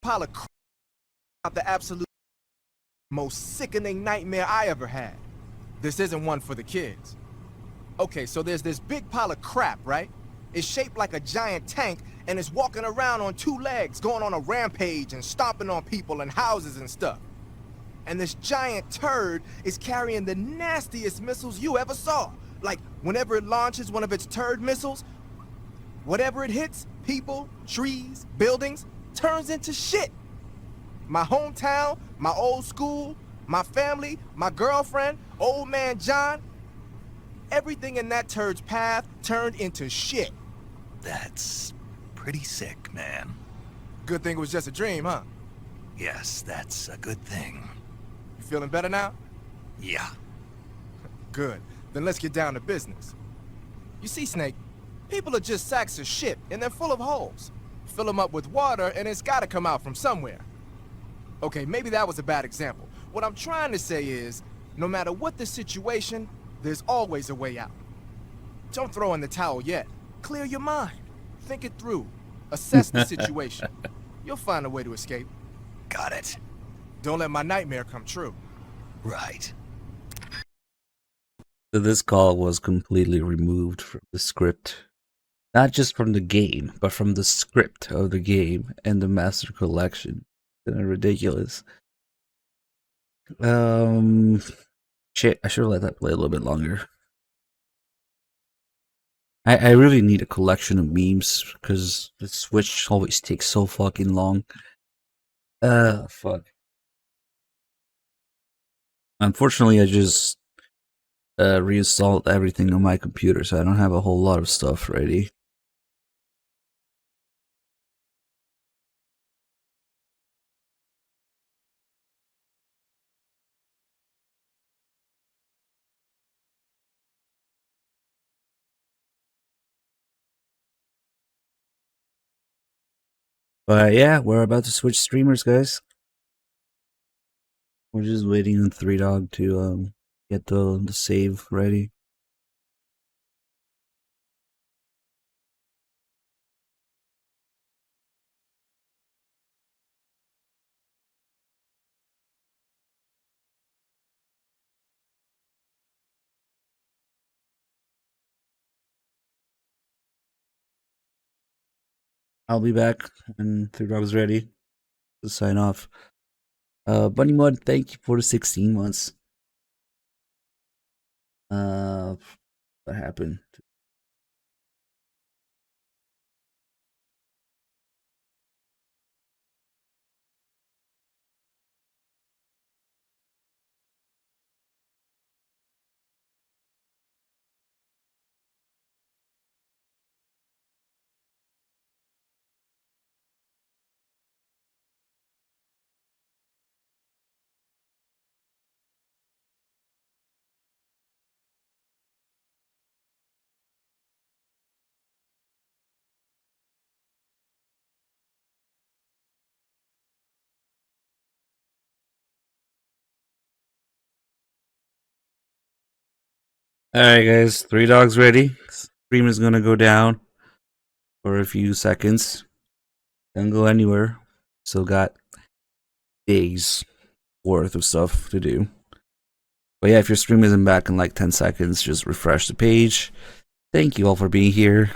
Pile of crap about the absolute most sickening nightmare I ever had. This isn't one for the kids. Okay, so there's this big pile of crap, right? It's shaped like a giant tank, and it's walking around on two legs, going on a rampage and stomping on people and houses and stuff. And this giant turd is carrying the nastiest missiles you ever saw. Like, whenever it launches one of its turd missiles, whatever it hits, people, trees, buildings, turns into shit. My hometown, my old school, my family, my girlfriend, old man John, everything in that turd's path turned into shit. That's pretty sick, man. Good thing it was just a dream, huh? Yes, that's a good thing. You feeling better now? Yeah. Good. Then let's get down to business. You see, Snake, people are just sacks of shit, and they're full of holes. Fill them up with water, and it's gotta come out from somewhere. Okay, maybe that was a bad example. What I'm trying to say is, no matter what the situation, there's always a way out. Don't throw in the towel yet. Clear your mind. Think it through. Assess the situation. You'll find a way to escape. Got it. Don't let my nightmare come true. Right. So this call was completely removed from the script. Not just from the game, but from the script of the game and the Master Collection. Isn't it ridiculous? Shit, I should have let that play a little bit longer. I really need a collection of memes, because the Switch always takes so fucking long. Fuck. Unfortunately, I just reinstalled everything on my computer, so I don't have a whole lot of stuff ready. But yeah, we're about to switch streamers, guys. We're just waiting on 3Dog to get the save ready. I'll be back when 3Dog's ready to sign off. Bunny Mud, thank you for the 16 months. What happened? Alright guys, 3Dog's ready. Stream is gonna go down for a few seconds. Don't go anywhere. Still got days worth of stuff to do. But yeah, if your stream isn't back in like 10 seconds, just refresh the page. Thank you all for being here.